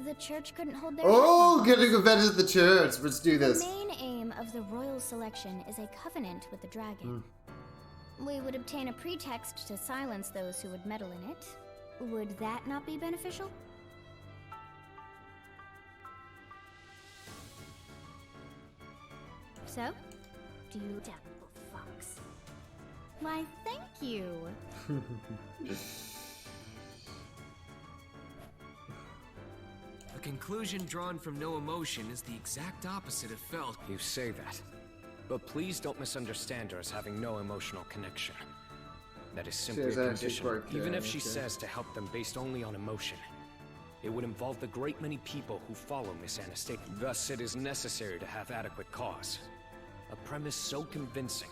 The church couldn't hold their— Oh, getting a vet at the church. Let's do this. The main aim of the royal selection is a covenant with the dragon. We would obtain a pretext to silence those who would meddle in it. Would that not be beneficial? So, do you— Damnable fox. Why, thank you. A conclusion drawn from no emotion is the exact opposite of Felt. You say that, but please don't misunderstand her as having no emotional connection. That is simply a condition. Even if she says to help them based only on emotion, it would involve the great many people who follow Miss Anastasia. Thus, it is necessary to have adequate cause. A premise so convincing.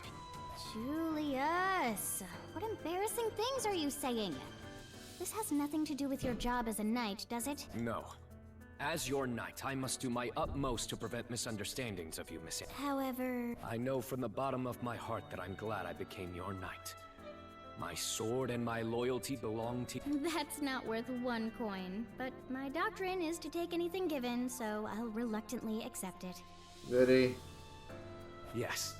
Julius, what embarrassing things are you saying? This has nothing to do with your job as a knight, does it? No. As your knight, I must do my utmost to prevent misunderstandings of you, Miss Anastasia. However— I know from the bottom of my heart that I'm glad I became your knight. My sword and my loyalty belong to— That's not worth one coin, but my doctrine is to take anything given, so I'll reluctantly accept it. Ready? Yes.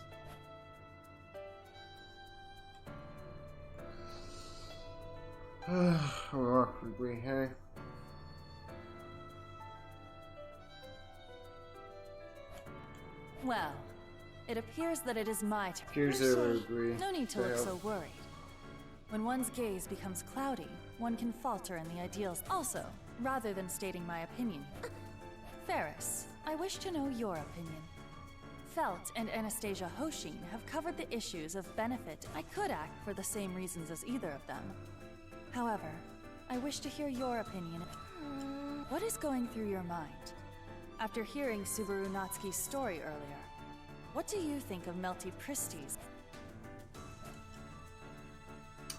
Awkwardly, hey? Well, it appears that it is my turn. Here's a agree. No need to look so worried. When one's gaze becomes cloudy, one can falter in the ideals. Also, rather than stating my opinion, Ferris, I wish to know your opinion. Felt and Anastasia Hoshin have covered the issues of benefit. I could act for the same reasons as either of them. However, I wish to hear your opinion. What is going through your mind? After hearing Subaru Natsuki's story earlier, what do you think of Melty Pristy's?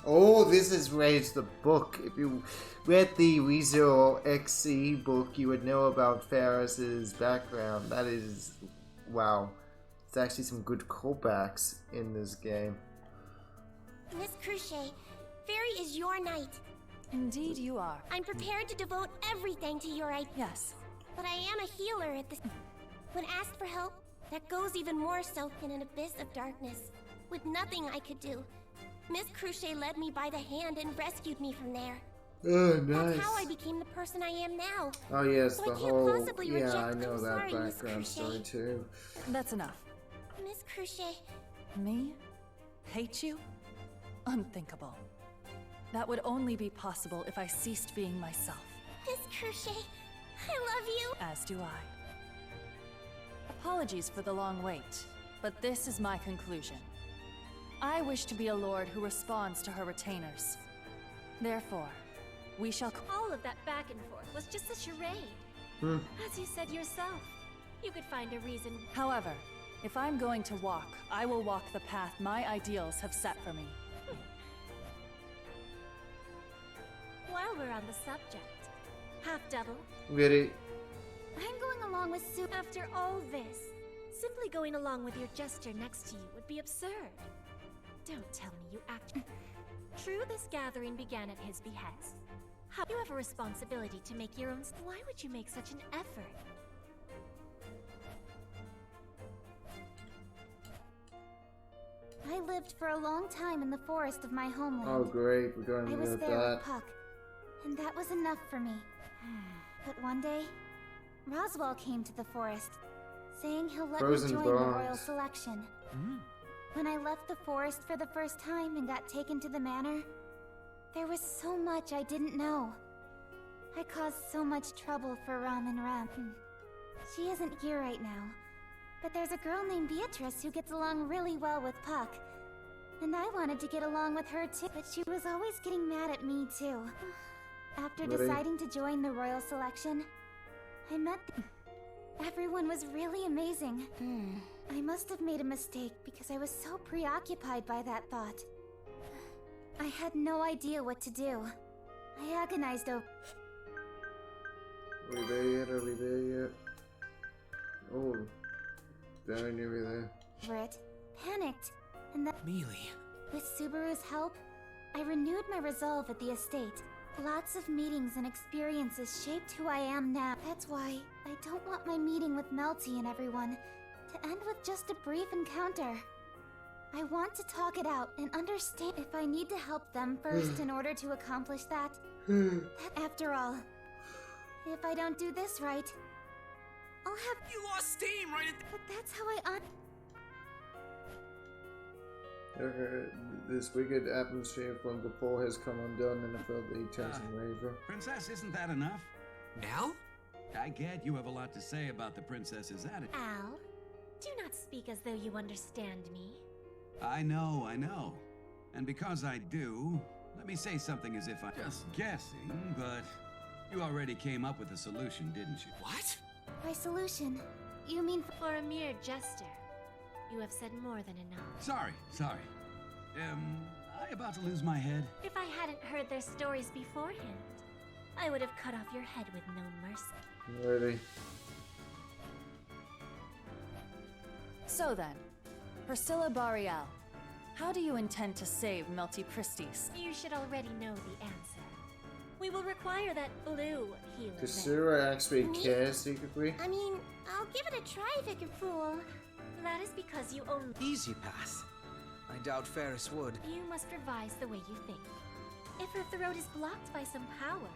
Oh, this is Rage the book. If you read the ReZero XC book, you would know about Ferris's background. That is... wow. It's actually some good callbacks in this game. Miss Cruchet, Fairy is your knight. Indeed you are. I'm prepared to devote everything to your ideas. Yes. But I am a healer at this. When asked for help, that goes even more so in an abyss of darkness. With nothing I could do, Miss Cruchet led me by the hand and rescued me from there. Oh, nice. That's how I became the person I am now. Oh yes, so the I can't whole... possibly yeah, reject. I know I'm that sorry, Miss background Cruchet. story too. That's enough. Miss Cruchet, Me? Hate you? Unthinkable. That would only be possible if I ceased being myself. Miss Crochet, I love you. As do I. Apologies for the long wait, but this is my conclusion. I wish to be a lord who responds to her retainers. Therefore, we shall... All of that back and forth was just a charade. As you said yourself, you could find a reason. However, if I'm going to walk, I will walk the path my ideals have set for me. While we're on the subject, half-double. Ready? I'm going along with Sue after all this. Simply going along with your jester next to you would be absurd. Don't tell me you act... True, this gathering began at his behest. How you have a responsibility to make your own... Why would you make such an effort? I lived for a long time in the forest of my homeland. Oh great, we're going to I was get there that. with Puck, and that was enough for me. But one day, Roswell came to the forest, saying he'll let Frozen me join bones. the royal selection. When I left the forest for the first time and got taken to the manor, there was so much I didn't know. I caused so much trouble for Ram and Ram. She isn't here right now, but there's a girl named Beatrice who gets along really well with Puck. And I wanted to get along with her too, but she was always getting mad at me too. After Really? deciding to join the royal selection, I met everyone was really amazing. I must have made a mistake because I was so preoccupied by that thought. I had no idea what to do. I agonized over... Are we there yet? Are we there yet? Oh, very nearly there. it, panicked, and that... Mealy. With Subaru's help, I renewed my resolve at the estate. Lots of meetings and experiences shaped who I am now. That's why I don't want my meeting with Melty and everyone to end with just a brief encounter. I want to talk it out and understand if I need to help them first in order to accomplish that. After all, if I don't do this right, I'll have... You lost steam right at But that's how I This wicked atmosphere from before has come undone, and I felt the tense and waver. Princess, isn't that enough? Now? I get you have a lot to say about the princess's attitude. Al, do not speak as though you understand me. I know. And because I do, let me say something as if I'm just guessing, but you already came up with a solution, didn't you? What? By solution, you mean... For a mere jester, you have said more than enough. Sorry. I about to lose my head? If I hadn't heard their stories beforehand, I would have cut off your head with no mercy. Ready? So then, Priscilla Boreal, how do you intend to save Melty Pristis? You should already know the answer. We will require that blue healer. Does Sarah actually care secretly? I mean, I'll give it a try if it can fool. That is because you own... Easy path. I doubt Ferris would. You must revise the way you think. If her throat is blocked by some power,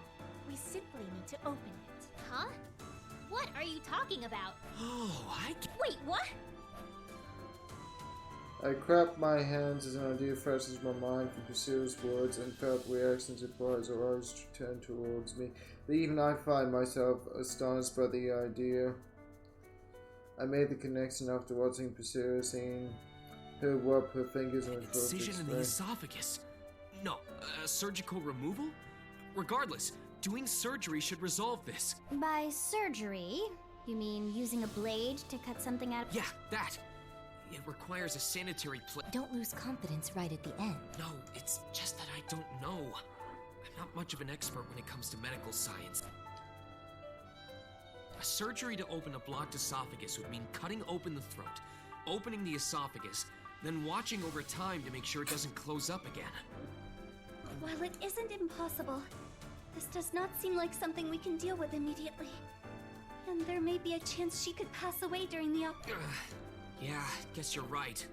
we simply need to open it. Huh? What are you talking about? Oh, Wait, what? I clapped my hands as an idea flashes my mind from Priscilla's words and felt reaction surprise her eyes turned towards me. But even I find myself astonished by the idea. I made the connection after watching Priscilla, seeing her rub her fingers on her throat. Incision in the esophagus. No, surgical removal? Regardless, doing surgery should resolve this. By surgery, you mean using a blade to cut something out? Yeah, that. It requires a sanitary Don't lose confidence right at the end. No, it's just that I don't know. I'm not much of an expert when it comes to medical science. A surgery to open a blocked esophagus would mean cutting open the throat, opening the esophagus, then watching over time to make sure it doesn't close up again. While it isn't impossible, this does not seem like something we can deal with immediately. And there may be a chance she could pass away during the op- Yeah, guess you're right.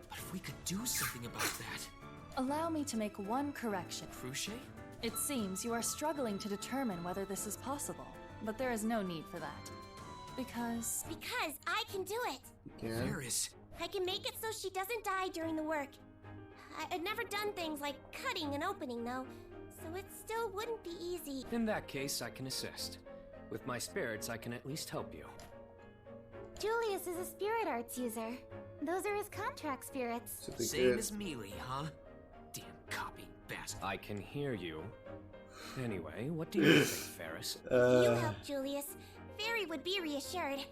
But if we could do something about that... Allow me to make one correction. Crochet? It seems you are struggling to determine whether this is possible, but there is no need for that. Because I can do it. Yeah. Ferris, I can make it so she doesn't die during the work. I've never done things like cutting and opening, though, so it still wouldn't be easy. In that case, I can assist. With my spirits, I can at least help you. Julius is a spirit arts user. Those are his contract spirits. Same as Mealy, huh? Damn copy bastard. I can hear you. Anyway, what do you think, Ferris? If you help Julius, Fairy would be reassured.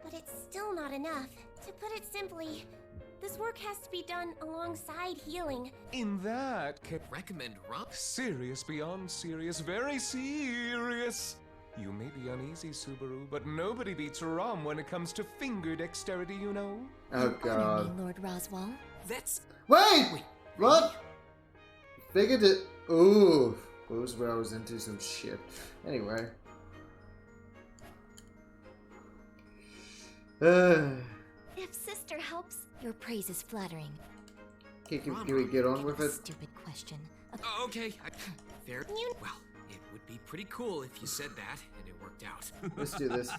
But it's still not enough. To put it simply, this work has to be done alongside healing. In that case, recommend rum? Serious beyond serious, very serious. You may be uneasy, Subaru, but nobody beats rum when it comes to finger dexterity, you know. Oh god. Honor me, Lord Roswell. That's... Wait! What? Figured it... Ooh. This is where I was into some shit. Anyway. If sister helps... Your praise is flattering. Okay, can we get on with it? Stupid question. Okay. Fair. Well, it would be pretty cool if you said that, and it worked out. Let's do this.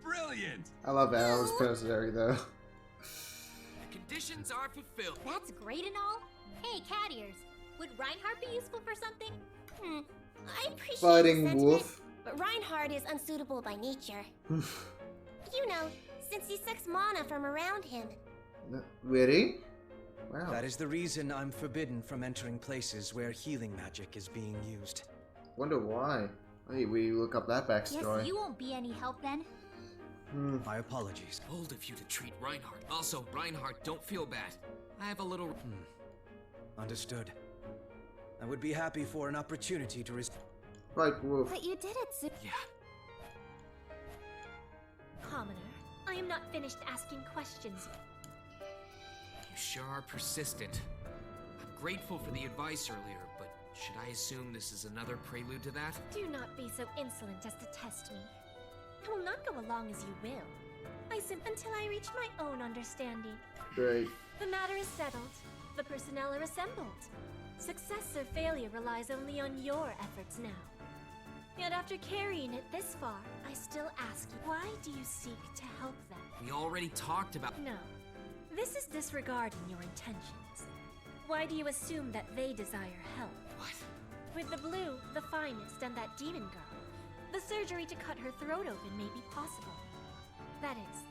Brilliant! I love Alice Personary, though. The conditions are fulfilled. That's great and all. Hey, cat ears. Would Reinhardt be useful for something? I appreciate Fighting the sentiment, wolf. but Reinhardt is unsuitable by nature. You know, since he sucks mana from around him. Really? Wow. That is the reason I'm forbidden from entering places where healing magic is being used. Wonder why. Hey, we look up that backstory. Guess you won't be any help then. My apologies. Bold of you to treat Reinhardt. Also, Reinhardt, don't feel bad. I have a little... Understood. I would be happy for an opportunity to Right, wolf. But you did it, Sue. Yeah. Commoner, I am not finished asking questions. You sure are persistent. I'm grateful for the advice earlier, but should I assume this is another prelude to that? Do not be so insolent as to test me. I will not go along as you will. Until I reach my own understanding. Great. The matter is settled. The personnel are assembled. Success or failure relies only on your efforts now. Yet after carrying it this far, I still ask you, why do you seek to help them? We already talked about... No. This is disregarding your intentions. Why do you assume that they desire help? What? With the blue, the finest, and that demon girl, the surgery to cut her throat open may be possible. That is,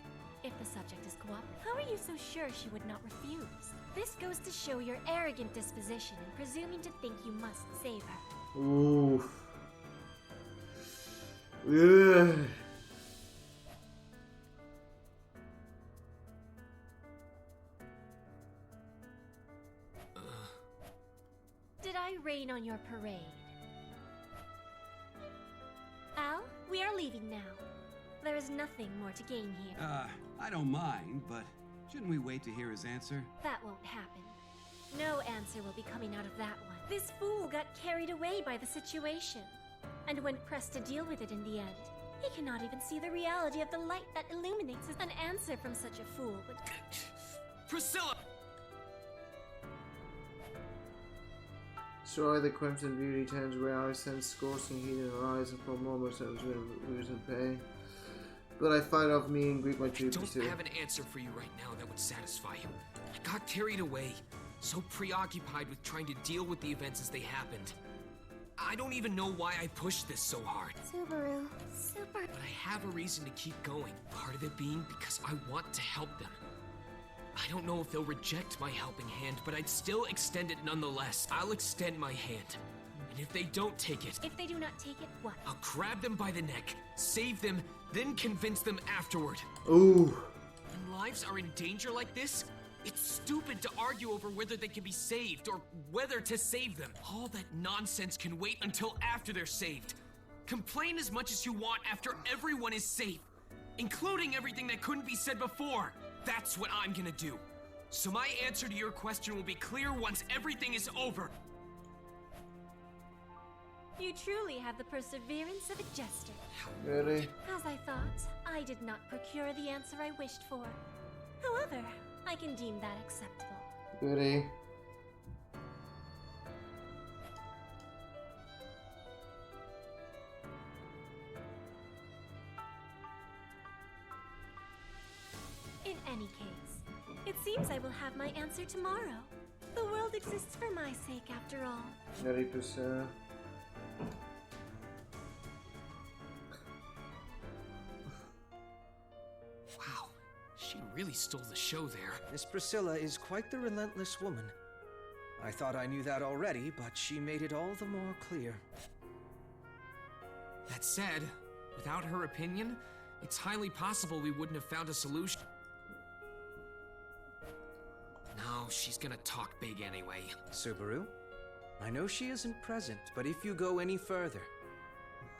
if the subject is cooperative. How are you so sure she would not refuse? This goes to show your arrogant disposition in presuming to think you must save her. Ooh. Ugh. Did I rain on your parade? Al, we are leaving now. There is nothing more to gain here. I don't mind, but shouldn't we wait to hear his answer? That won't happen. No answer will be coming out of that one. This fool got carried away by the situation. And when pressed to deal with it in the end, he cannot even see the reality of the light that illuminates an answer from such a fool would... Priscilla! Sorry, the Crimson Beauty turns around, I sense scorching heat in her eyes, and for a moment I was losing pain. But I fight off me and greet my troopers too. I don't have an answer for you right now that would satisfy you. I got carried away, so preoccupied with trying to deal with the events as they happened. I don't even know why I pushed this so hard. Subaru, But I have a reason to keep going. Part of it being because I want to help them. I don't know if they'll reject my helping hand, but I'd still extend it nonetheless. I'll extend my hand. And if they don't take it... If they do not take it, what? I'll grab them by the neck, save them, then convince them afterward. Ooh. When lives are in danger like this, it's stupid to argue over whether they can be saved or whether to save them. All that nonsense can wait until after they're saved. Complain as much as you want after everyone is safe, including everything that couldn't be said before. That's what I'm gonna do. So my answer to your question will be clear once everything is over. You truly have the perseverance of a jester. Really? As I thought, I did not procure the answer I wished for. However, I can deem that acceptable. Goody. In any case, It seems I will have my answer tomorrow. The world exists for my sake, after all. 90%. Wow, she really stole the show there. Miss Priscilla is quite the relentless woman. I thought I knew that already, but she made it all the more clear. That said, without her opinion, it's highly possible we wouldn't have found a solution. No, she's gonna talk big anyway. Subaru, I know she isn't present, but if you go any further,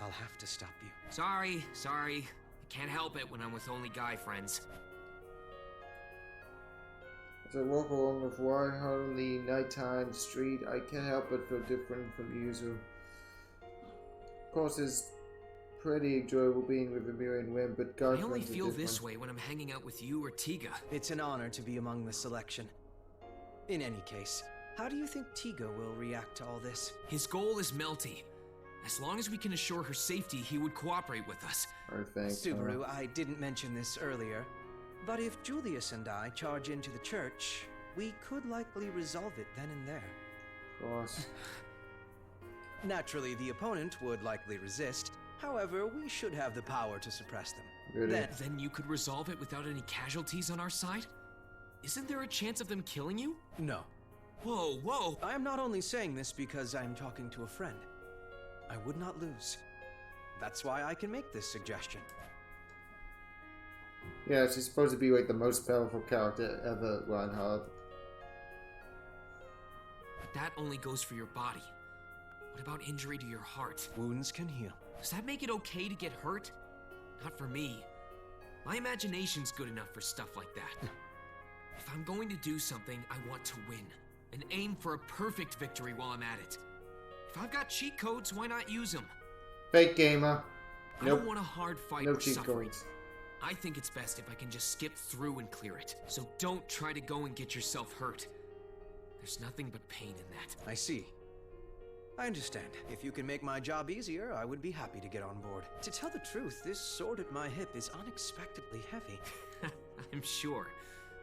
I'll have to stop you. Sorry. I can't help it when I'm with only guy friends. As I walk along with Reinhardt on the nighttime street, I can't help but feel different from usual. Of course, it's pretty enjoyable being with Amir and Wim, but guy I only friends are feel different. this way when I'm hanging out with you or Tiga. It's an honor to be among the selection. In any case, how do you think Tiga will react to all this? His goal is Melty. As long as we can assure her safety, he would cooperate with us. Subaru, I didn't mention this earlier, but if Julius and I charge into the church, we could likely resolve it then and there. Of course. Naturally, the opponent would likely resist. However, we should have the power to suppress them. Really? Then you could resolve it without any casualties on our side? Isn't there a chance of them killing you? No. Whoa! I am not only saying this because I'm talking to a friend. I would not lose. That's why I can make this suggestion. Yeah, she's supposed to be like the most powerful character ever, Reinhardt. But that only goes for your body. What about injury to your heart? Wounds can heal. Does that make it okay to get hurt? Not for me. My imagination's good enough for stuff like that. If I'm going to do something, I want to win. And aim for a perfect victory while I'm at it. If I've got cheat codes, why not use them? Fake gamer. I don't want a hard fight no or cheat suffering. codes. I think it's best if I can just skip through and clear it. So don't try to go and get yourself hurt. There's nothing but pain in that. I see. I understand. If you can make my job easier, I would be happy to get on board. To tell the truth, this sword at my hip is unexpectedly heavy. I'm sure.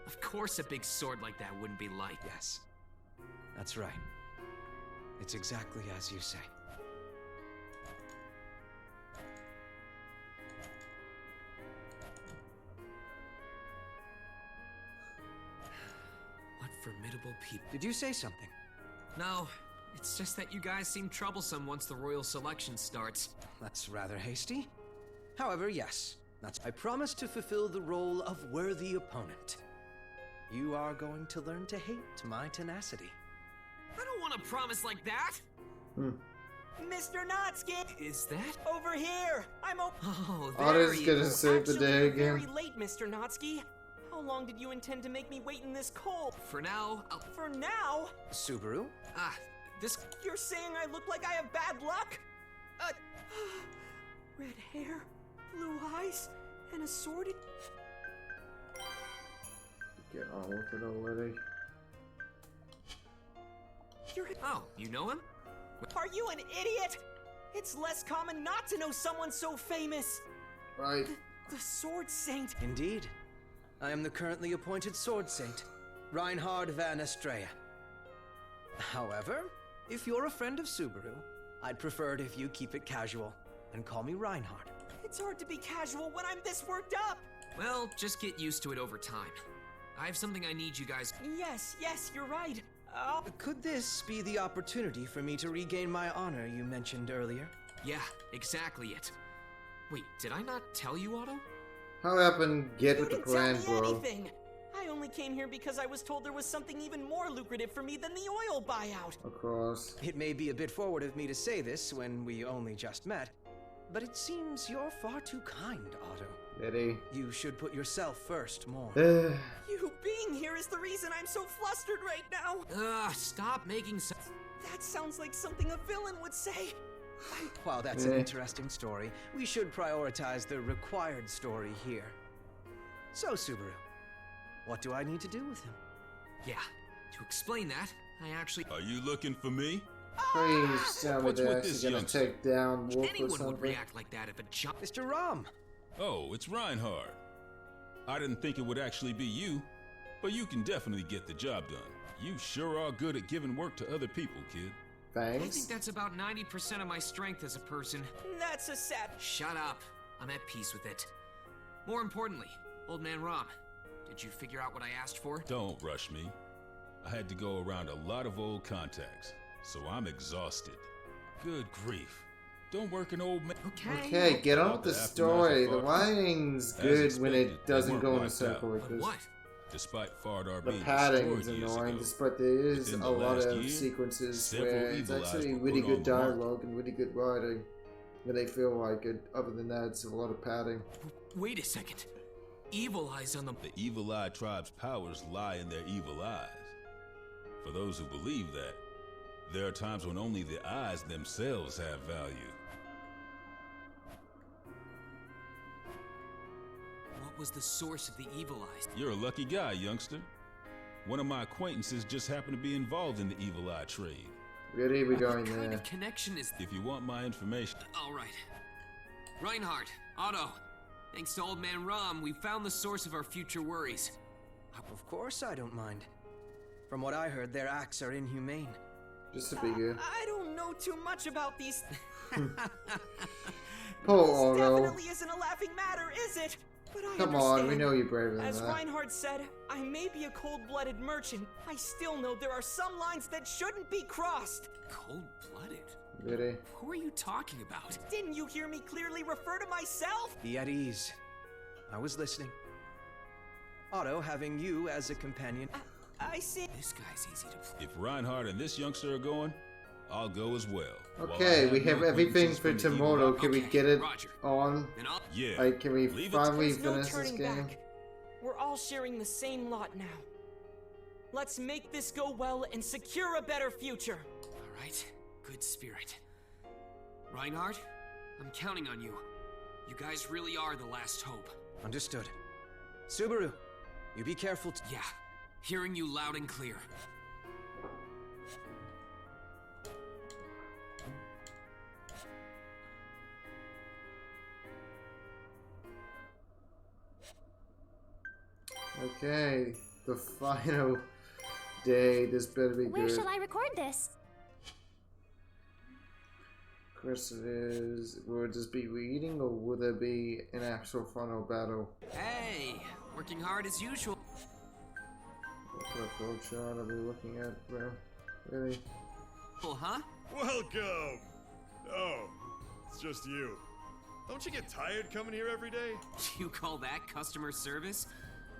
Of course a big sword like that wouldn't be light. Yes. That's right. It's exactly as you say. What formidable people. Did you say something? No, it's just that you guys seem troublesome once the royal selection starts. That's rather hasty. However, yes. I promise to fulfill the role of worthy opponent. You are going to learn to hate my tenacity. I don't want a promise like that! Mr. Natsuki! Is that? Over here! Oh, Otto's gonna save the day again. Very late, Mr. Natsuki. How long did you intend to make me wait in this cold? For now, For now? Subaru? This... You're saying I look like I have bad luck? Red hair, blue eyes, and a sordid... Get on with it already. Oh, you know him? Are you an idiot? It's less common not to know someone so famous. Right. The Sword Saint. Indeed. I am the currently appointed Sword Saint, Reinhard van Estrella. However, if you're a friend of Subaru, I'd prefer it if you keep it casual and call me Reinhard. It's hard to be casual when I'm this worked up. Well, just get used to it over time. I have something I need you guys... Yes, you're right. Could this be the opportunity for me to regain my honor you mentioned earlier? Yeah, exactly it. Wait, did I not tell you, Otto? How happened? Get with the plan, Tell me bro. anything. I only came here because I was told there was something even more lucrative for me than the oil buyout. Of course. It may be a bit forward of me to say this when we only just met, but it seems you're far too kind, Otto. Eddie. You should put yourself first more. You being here is the reason I'm so flustered right now. Stop making That sounds like something a villain would say. While that's an interesting story, we should prioritize the required story here. So, Subaru, what do I need to do with him? Yeah, to explain that, I actually... Are you looking for me? Please tell me What's they're with actually this gonna youngster? take down Wolf or Anyone would something. react like that if a Mr. Rom! Oh, it's Reinhard. I didn't think it would actually be you. But you can definitely get the job done. You sure are good at giving work to other people, kid. I think that's about 90% of my strength as a person. That's a sad. Shut up. I'm at peace with it. More importantly, Old Man Rom, did you figure out what I asked for? Don't rush me. I had to go around a lot of old contacts, so I'm exhausted. Good grief. Don't work an old man. Okay, get on with the story. The writing's good when it doesn't go in a circle like this. Despite Fardar The being padding's destroyed years annoying, ago, despite there is within a the lot last of year, sequences several where it's evil eyes actually were really put good on the market. dialogue and really good writing. But they feel like it. Other than that, it's a lot of padding. Wait a second. Evil eyes on them. The Evil Eye tribe's powers lie in their evil eyes. For those who believe that, there are times when only the eyes themselves have value. What was the source of the evil eyes? You're a lucky guy, youngster. One of my acquaintances just happened to be involved in the Evil Eye trade. Really, we're going What kind there. of connection is... If you want my information... All right. Reinhardt, Otto, thanks to Old Man Rom, we found the source of our future worries. Of course I don't mind. From what I heard, their acts are inhumane. Just to be good. I don't know too much about these. Poor This Otto. definitely isn't a laughing matter, is it? But I Come on, understand. we know you're braver than As that. Reinhardt said, I may be a cold-blooded merchant. I still know there are some lines that shouldn't be crossed. Cold-blooded? Really? Who are you talking about? Didn't you hear me clearly refer to myself? Be at ease. I was listening. Otto, having you as a companion. I see. This guy's easy to play. If Reinhardt and this youngster are going, I'll go as well. Okay, we have no everything acquaintances for from the Evil tomorrow. Eye- Can we get it Roger. on? Yeah. Like, can we Leave it- finally There's no finish this turning game? back. We're all sharing the same lot now. Let's make this go well and secure a better future. All right, good spirit. Reinhardt, I'm counting on you. You guys really are the last hope. Understood. Subaru, you be careful. Yeah, hearing you loud and clear. Okay, the final day. This better be Where good. shall I record this? Question is, will it just be reading or will there be an actual final battle? Hey, working hard as usual. What kind of gold shot are we looking at, bro? Really? Well, huh? Welcome! Oh, it's just you. Don't you get tired coming here every day? You call that customer service?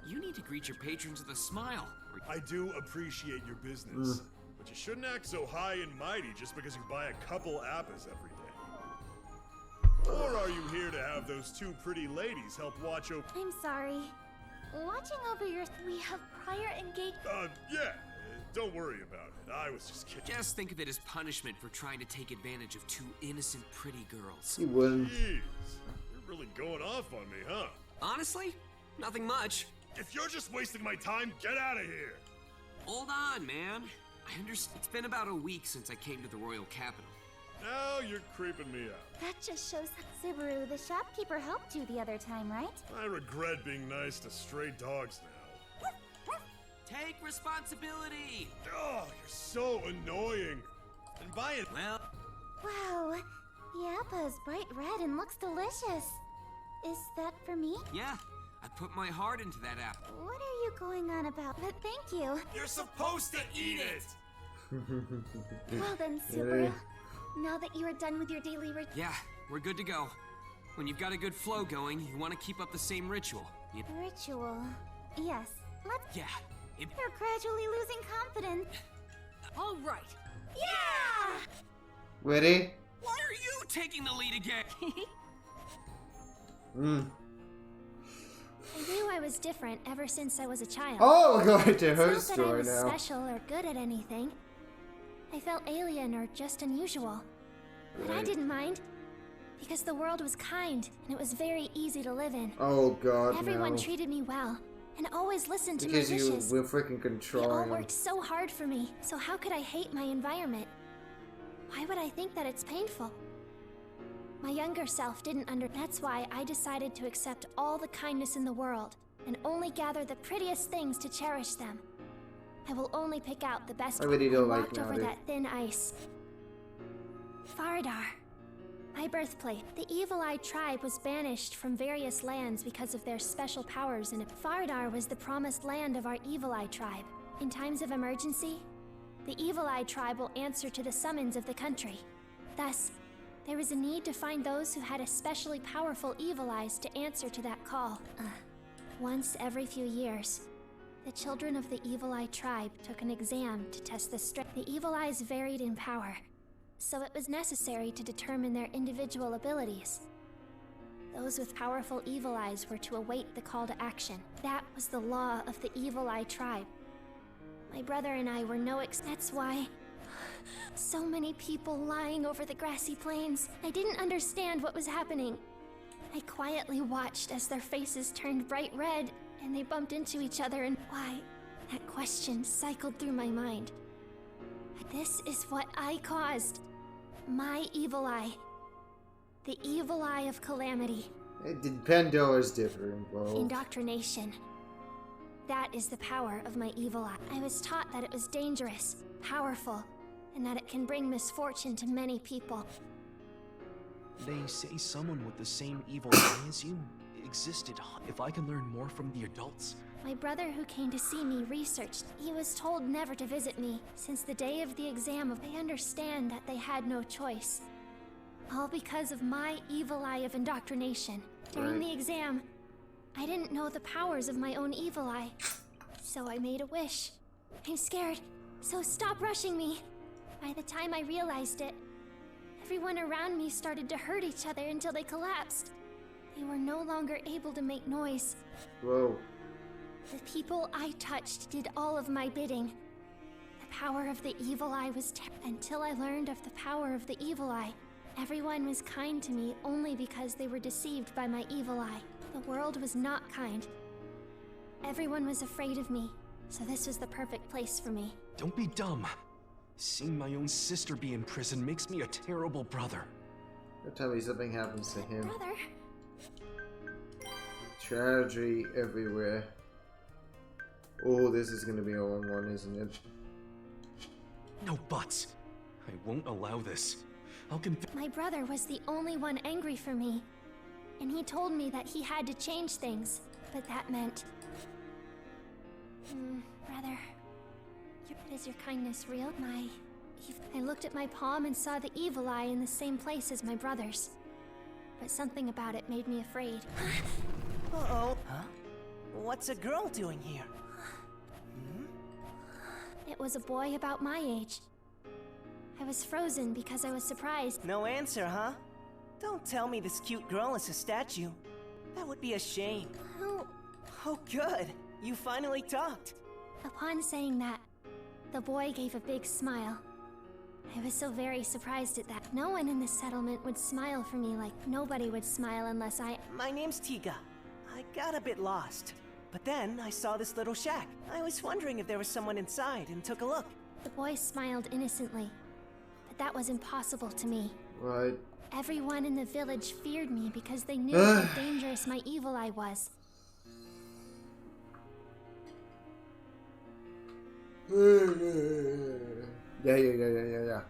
You need to greet your patrons with a smile. I do appreciate your business, but you shouldn't act so high and mighty just because you buy a couple apples every day. Or are you here to have those two pretty ladies help watch over? I'm sorry. Watching over your... We have prior engagement. Yeah. Don't worry about it. I was just kidding. Just think of it as punishment for trying to take advantage of two innocent, pretty girls. You wouldn't. Jeez, you're really going off on me, huh? Honestly, nothing much. If you're just wasting my time, get out of here! Hold on, man. I understand. It's been about a week since I came to the royal capital. Now you're creeping me out. That just shows... Subaru, the shopkeeper helped you the other time, right? I regret being nice to stray dogs now. Take responsibility! Oh, you're so annoying. And buy it. Well... Wow, the apple is bright red and looks delicious. Is that for me? Yeah, I put my heart into that apple. What are you going on about? But thank you. You're supposed to eat it! Well then, Subaru, now that you are done with your daily ritual... Yeah, we're good to go. When you've got a good flow going, you want to keep up the same ritual. Ritual? Yes, let's... Yeah. You're gradually losing confidence. All right. Yeah! Ready? Why are you taking the lead again? I knew I was different ever since I was a child. Oh, we're going to her It's not that I story was now. special or good at anything. I felt alien or just unusual. But I Right. didn't mind. Because the world was kind, and it was very easy to live in. Oh god, Everyone no. treated me well, and always listened to Because my you wishes. were freaking They all controlling. worked so hard for me, so how could I hate my environment? Why would I think that it's painful? My younger self didn't That's why I decided to accept all the kindness in the world. and only gather the prettiest things to cherish them. I will only pick out the best I really don't and like walked over Nadia. that thin ice. Faradar, my birthplace. The Evil Eye tribe was banished from various lands because of their special powers, and Faradar was the promised land of our Evil Eye tribe. In times of emergency, the Evil Eye tribe will answer to the summons of the country. Thus, there was a need to find those who had especially powerful evil eyes to answer to that call. Once every few years, the children of the Evil Eye tribe took an exam to test the strength. The Evil Eyes varied in power, so it was necessary to determine their individual abilities. Those with powerful evil eyes were to await the call to action. That was the law of the Evil Eye tribe. My brother and I were that's why so many people lying over the grassy plains. I didn't understand what was happening. I quietly watched as their faces turned bright red and they bumped into each other, and why? That question cycled through my mind. This is what I caused. My evil eye. The evil eye of calamity. Pandora's different, bro. Indoctrination. That is the power of my evil eye. I was taught that it was dangerous, powerful, and that it can bring misfortune to many people. They say someone with the same evil eye as you existed. If I can learn more from the adults. My brother who came to see me researched. He was told never to visit me since the day of the exam. I understand that they had no choice. All because of my evil eye of indoctrination. During the exam, I didn't know the powers of my own evil eye. So I made a wish. I'm scared, so stop rushing me. By the time I realized it, everyone around me started to hurt each other until they collapsed. They were no longer able to make noise. Whoa. The people I touched did all of my bidding. The power of the evil eye was until I learned of the power of the evil eye. Everyone was kind to me only because they were deceived by my evil eye. The world was not kind. Everyone was afraid of me, so this was the perfect place for me. Don't be dumb. Seeing my own sister be in prison makes me a terrible brother. Don't tell me something happens to him. Brother. Tragedy everywhere. Oh, this is gonna be all in one, isn't it? No buts. I won't allow this. My brother was the only one angry for me, and he told me that he had to change things, but that meant... brother, is your kindness real? I looked at my palm and saw the evil eye in the same place as my brother's, but something about it made me afraid. Uh-oh. Huh? What's a girl doing here? It was a boy about my age. I was frozen because I was surprised. No answer, huh? Don't tell me this cute girl is a statue. That would be a shame. Oh, good. You finally talked. Upon saying that, the boy gave a big smile. I was so very surprised at that. No one in the settlement would smile for me like nobody would smile unless I... My name's Tiga. I got a bit lost. But then I saw this little shack. I was wondering if there was someone inside and took a look. The boy smiled innocently. But that was impossible to me. Right. Everyone in the village feared me because they knew how dangerous my evil eye was. Yeah.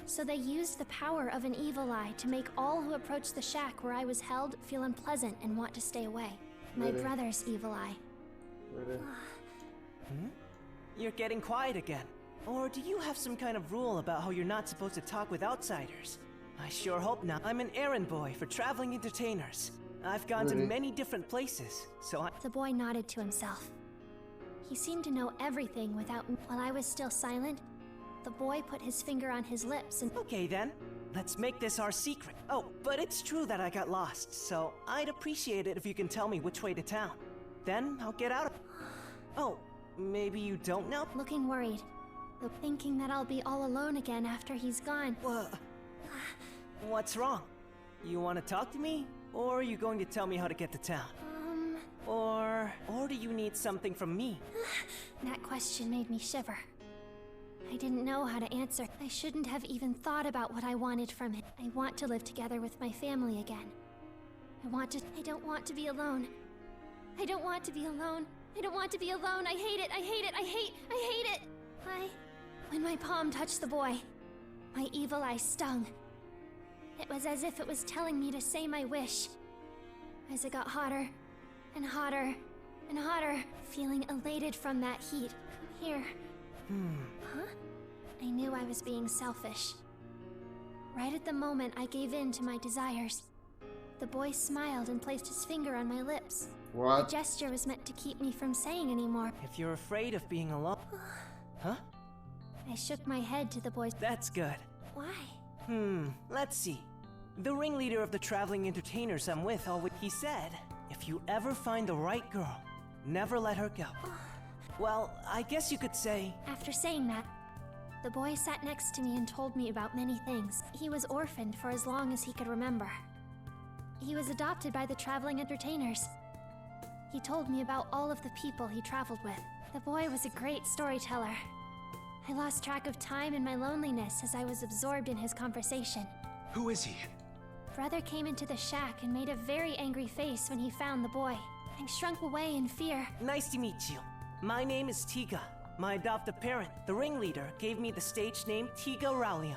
So they used the power of an evil eye to make all who approached the shack where I was held feel unpleasant and want to stay away. My brother's evil eye. You're getting quiet again. Or do you have some kind of rule about how you're not supposed to talk with outsiders? I sure hope not. I'm an errand boy for traveling entertainers. I've gone to many different places, so I... The boy nodded to himself. He seemed to know everything without me. While I was still silent, the boy put his finger on his lips and... Okay then, let's make this our secret. Oh, but it's true that I got lost, so I'd appreciate it if you can tell me which way to town. Then I'll get out of... Oh, maybe you don't know? Looking worried. Thinking that I'll be all alone again after he's gone. What's wrong? You want to talk to me? Or are you going to tell me how to get to town? Or do you need something from me? That question made me shiver. I didn't know how to answer. I shouldn't have even thought about what I wanted from it. I want to live together with my family again. I don't want to be alone. I don't want to be alone. I don't want to be alone. I hate it. I hate it. I hate it. When my palm touched the boy, my evil eye stung. It was as if it was telling me to say my wish. As it got hotter and hotter and hotter, feeling elated from that heat. Here. Huh? I knew I was being selfish. Right at the moment I gave in to my desires, the boy smiled and placed his finger on my lips. What? The gesture was meant to keep me from saying anymore. If you're afraid of being alone... Huh? I shook my head to the boy. That's good. Why? Let's see. The ringleader of the traveling entertainers I'm with he said, if you ever find the right girl, never let her go. Well, I guess you could say... After saying that, the boy sat next to me and told me about many things. He was orphaned for as long as he could remember. He was adopted by the traveling entertainers. He told me about all of the people he traveled with. The boy was a great storyteller. I lost track of time and my loneliness as I was absorbed in his conversation. Who is he? Brother came into the shack and made a very angry face when he found the boy. I shrunk away in fear. Nice to meet you. My name is Tiga. My adoptive parent, the ringleader, gave me the stage name Tiga Raulion.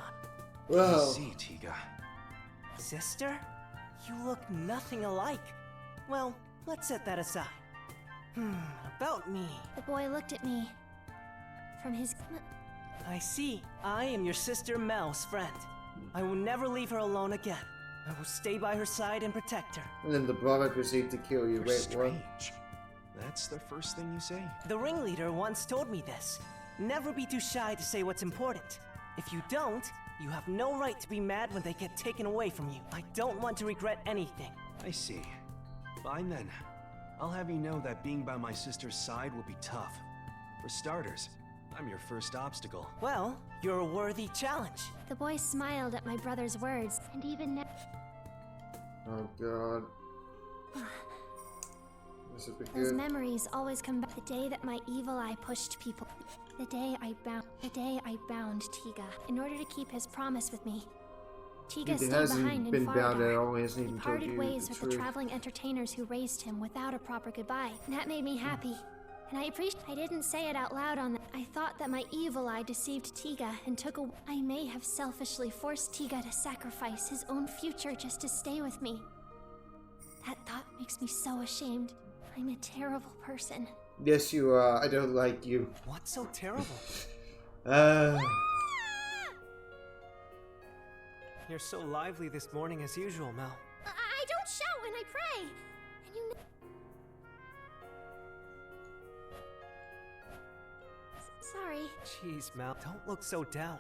Wow. I see, Tiga. Sister? You look nothing alike. Well, let's set that aside. About me. The boy looked at me. From his... I see. I am your sister Mel's friend. I will never leave her alone again. I will stay by her side and protect her. And then the brother proceeded to kill you. Wait, what? That's the first thing you say. The ringleader once told me this. Never be too shy to say what's important. If you don't, you have no right to be mad when they get taken away from you. I don't want to regret anything. I see. Fine then. I'll have you know that being by my sister's side will be tough. For starters, I'm your first obstacle. Well, you're a worthy challenge. The boy smiled at my brother's words, and even now... Oh god. This would be Those good. memories always come back. The day that my evil eye pushed people. The day I bound Tiga. In order to keep his promise with me. Tiga stayed behind in Faradar. He parted ways with the traveling entertainers who raised him without a proper goodbye. And that made me happy. And I didn't say it out loud on that. I thought that my evil eye deceived Tiga and took a... I may have selfishly forced Tiga to sacrifice his own future just to stay with me. That thought makes me so ashamed. I'm a terrible person. Yes, you are. I don't like you. What's so terrible? You're so lively this morning as usual, Mel. I don't shout when I pray. And you know... Sorry. Jeez, Mel, don't look so down.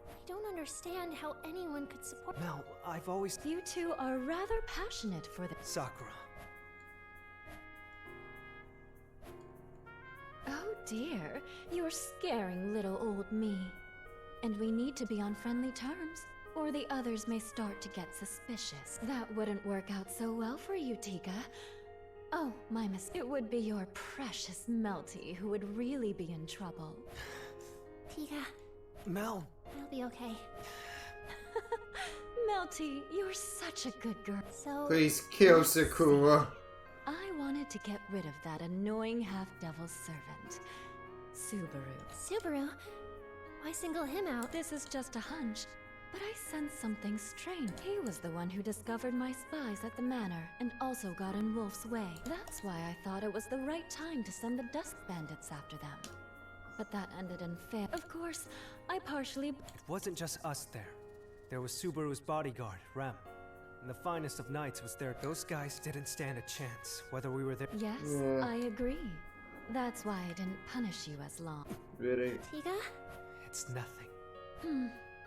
I don't understand how anyone could support... Mel, I've always... You two are rather passionate for the... Sakura. Oh dear, you're scaring little old me. And we need to be on friendly terms, or the others may start to get suspicious. That wouldn't work out so well for you, Tiga. Oh, my mistake. It would be your precious Melty who would really be in trouble. Tiga. Mel. I'll be okay. Melty, you're such a good girl. So... Please kill Sakura. I wanted to get rid of that annoying half-devil servant, Subaru. Subaru? Why single him out? This is just a hunch, but I sensed something strange. He was the one who discovered my spies at the manor and also got in Wolf's way. That's why I thought it was the right time to send the Dust Bandits after them. But that ended in fail. Of course, I partially... It wasn't just us there. There was Subaru's bodyguard, Rem. And the finest of knights was there. Those guys didn't stand a chance, whether we were there... Yes, I agree. That's why I didn't punish you as long. Really? Tiga? It's nothing.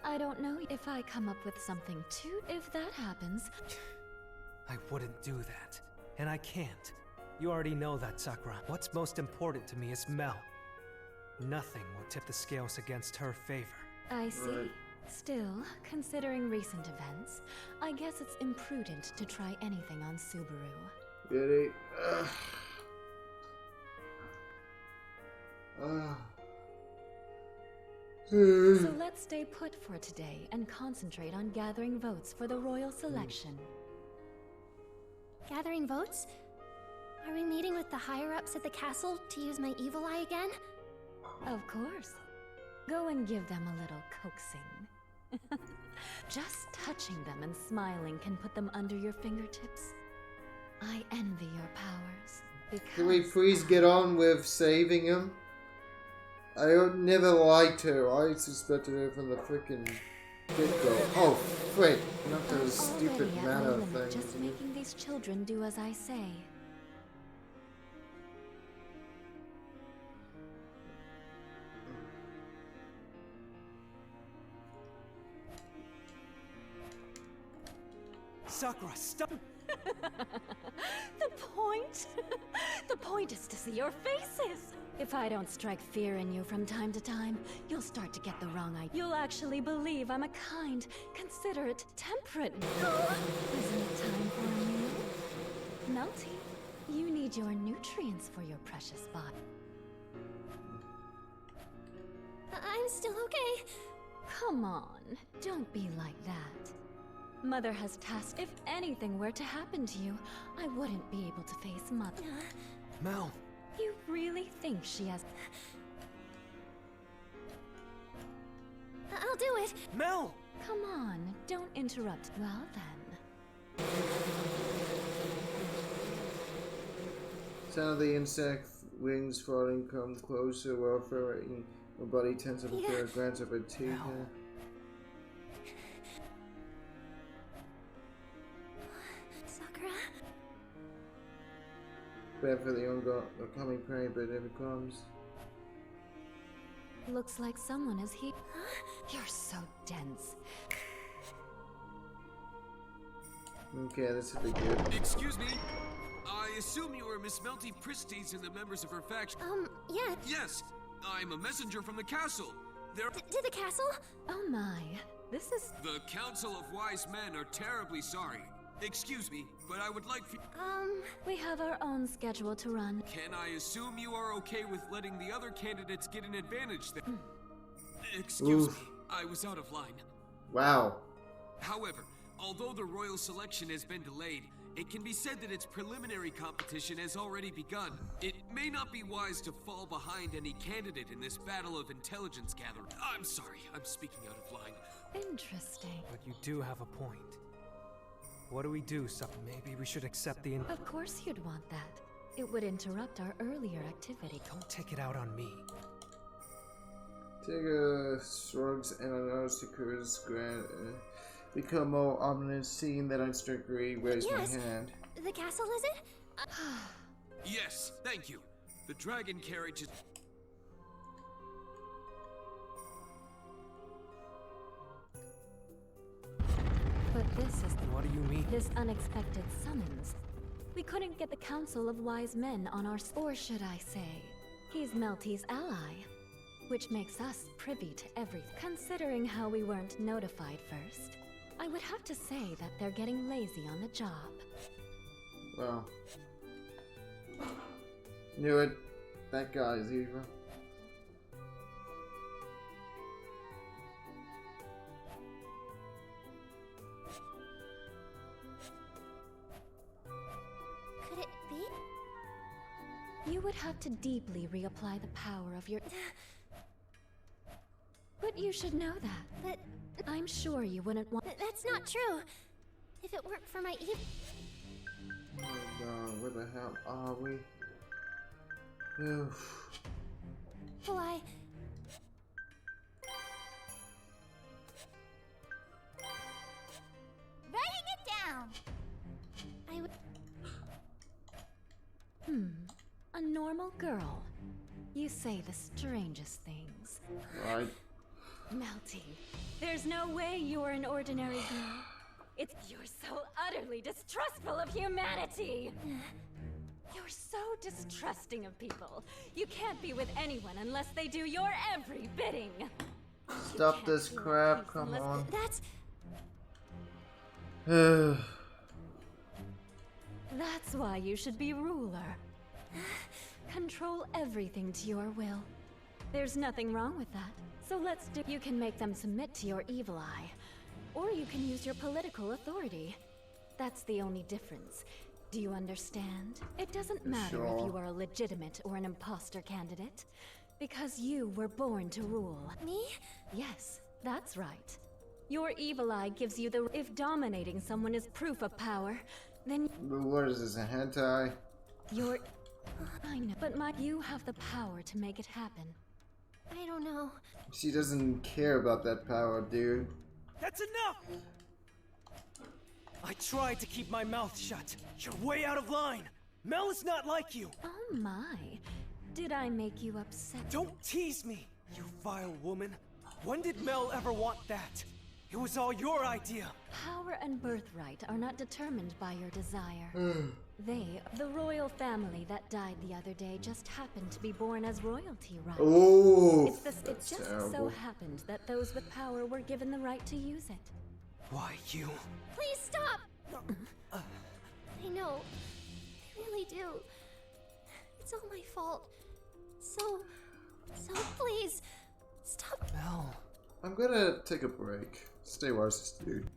I don't know if I come up with something too... If that happens... I wouldn't do that. And I can't. You already know that, Sakura. What's most important to me is Mel. Nothing will tip the scales against her favor. I see. Right. Still, considering recent events, I guess it's imprudent to try anything on Subaru. Really? So let's stay put for today and concentrate on gathering votes for the royal selection. Gathering votes? Are we meeting with the higher-ups at the castle to use my evil eye again? Of course. Go and give them a little coaxing. Just touching them and smiling can put them under your fingertips. I envy your powers. Because Can we please get on with saving him? I would never liked her. I suspected her from the freaking get-go. Oh, frick. Not those stupid mana things. Just making these children do as I say. Sakura, stop! The point? The point is to see your faces! If I don't strike fear in you from time to time, you'll start to get the wrong idea. You'll actually believe I'm a kind, considerate, temperate... Isn't it time for a meal? Melty, you need your nutrients for your precious body. I'm still okay. Come on, don't be like that. Mother has tasked. If anything were to happen to you, I wouldn't be able to face Mother. Mel. You really think she has... I'll do it. Mel! Come on, don't interrupt. Well then. Sound of the insect wings falling come closer while ferreting. My body tense up a glance of a teeth. Sakura? Bad for the oncoming prey, but if it comes. Looks like someone is here. You're so dense. Okay, this will be good. Excuse me? I assume you are Miss Melty Pristes and the members of her faction. Yeah. Yes, I'm a messenger from the castle. To the castle? Oh my, this is... The Council of Wise Men are terribly sorry. Excuse me, but I would like for... We have our own schedule to run. Can I assume you are okay with letting the other candidates get an advantage then? Excuse me, I was out of line. Wow. However, although the royal selection has been delayed, it can be said that its preliminary competition has already begun. It may not be wise to fall behind any candidate in this battle of intelligence gathering. I'm sorry, I'm speaking out of line. Interesting. But you do have a point. What do we do, Maybe we should accept the... Of course you'd want that. It would interrupt our earlier activity. Don't take it out on me. Tiga shrugs and allows Sakura's grand become more ominous, seeing that I strictly raise my hand. The castle, is it? Yes, thank you. The dragon carriage is... But this is... What do you mean? This unexpected summons. We couldn't get the Council of Wise Men on our... Or should I say, he's Melty's ally. Which makes us privy to everything. Considering how we weren't notified first, I would have to say that they're getting lazy on the job. Well. Knew it. That guy is evil. Could it be? You would have to deeply reapply the power of your... But you should know that. But... I'm sure you wouldn't want... That's not true. If it weren't for my evil... Oh god, where the hell are we? Why? Writing it down. I would... A normal girl. You say the strangest things. Right. Melty, there's no way you're an ordinary girl. You're so utterly distrustful of humanity. You're so distrusting of people. You can't be with anyone unless they do your every bidding. Stop this crap, come on. That's... That's why you should be ruler. Control everything to your will. There's nothing wrong with that. So let's do... You can make them submit to your evil eye. Or you can use your political authority. That's the only difference. Do you understand? It doesn't matter if you are a legitimate or an imposter candidate, because you were born to rule. Me? Yes, that's right. Your evil eye gives you the... If dominating someone is proof of power, then... What is this, a hentai? You're... I know, but you have the power to make it happen. I don't know. She doesn't care about that power, dude. That's enough! I tried to keep my mouth shut. You're way out of line. Mel is not like you. Oh my. Did I make you upset? Don't tease me, you vile woman. When did Mel ever want that? It was all your idea. Power and birthright are not determined by your desire. They, the royal family that died the other day, just happened to be born as royalty, right? Oh, it just so happened that those with power were given the right to use it. Why you? Please stop! I know. I really do. It's all my fault. So please, stop. Mel. I'm gonna take a break. Stay wise, dude.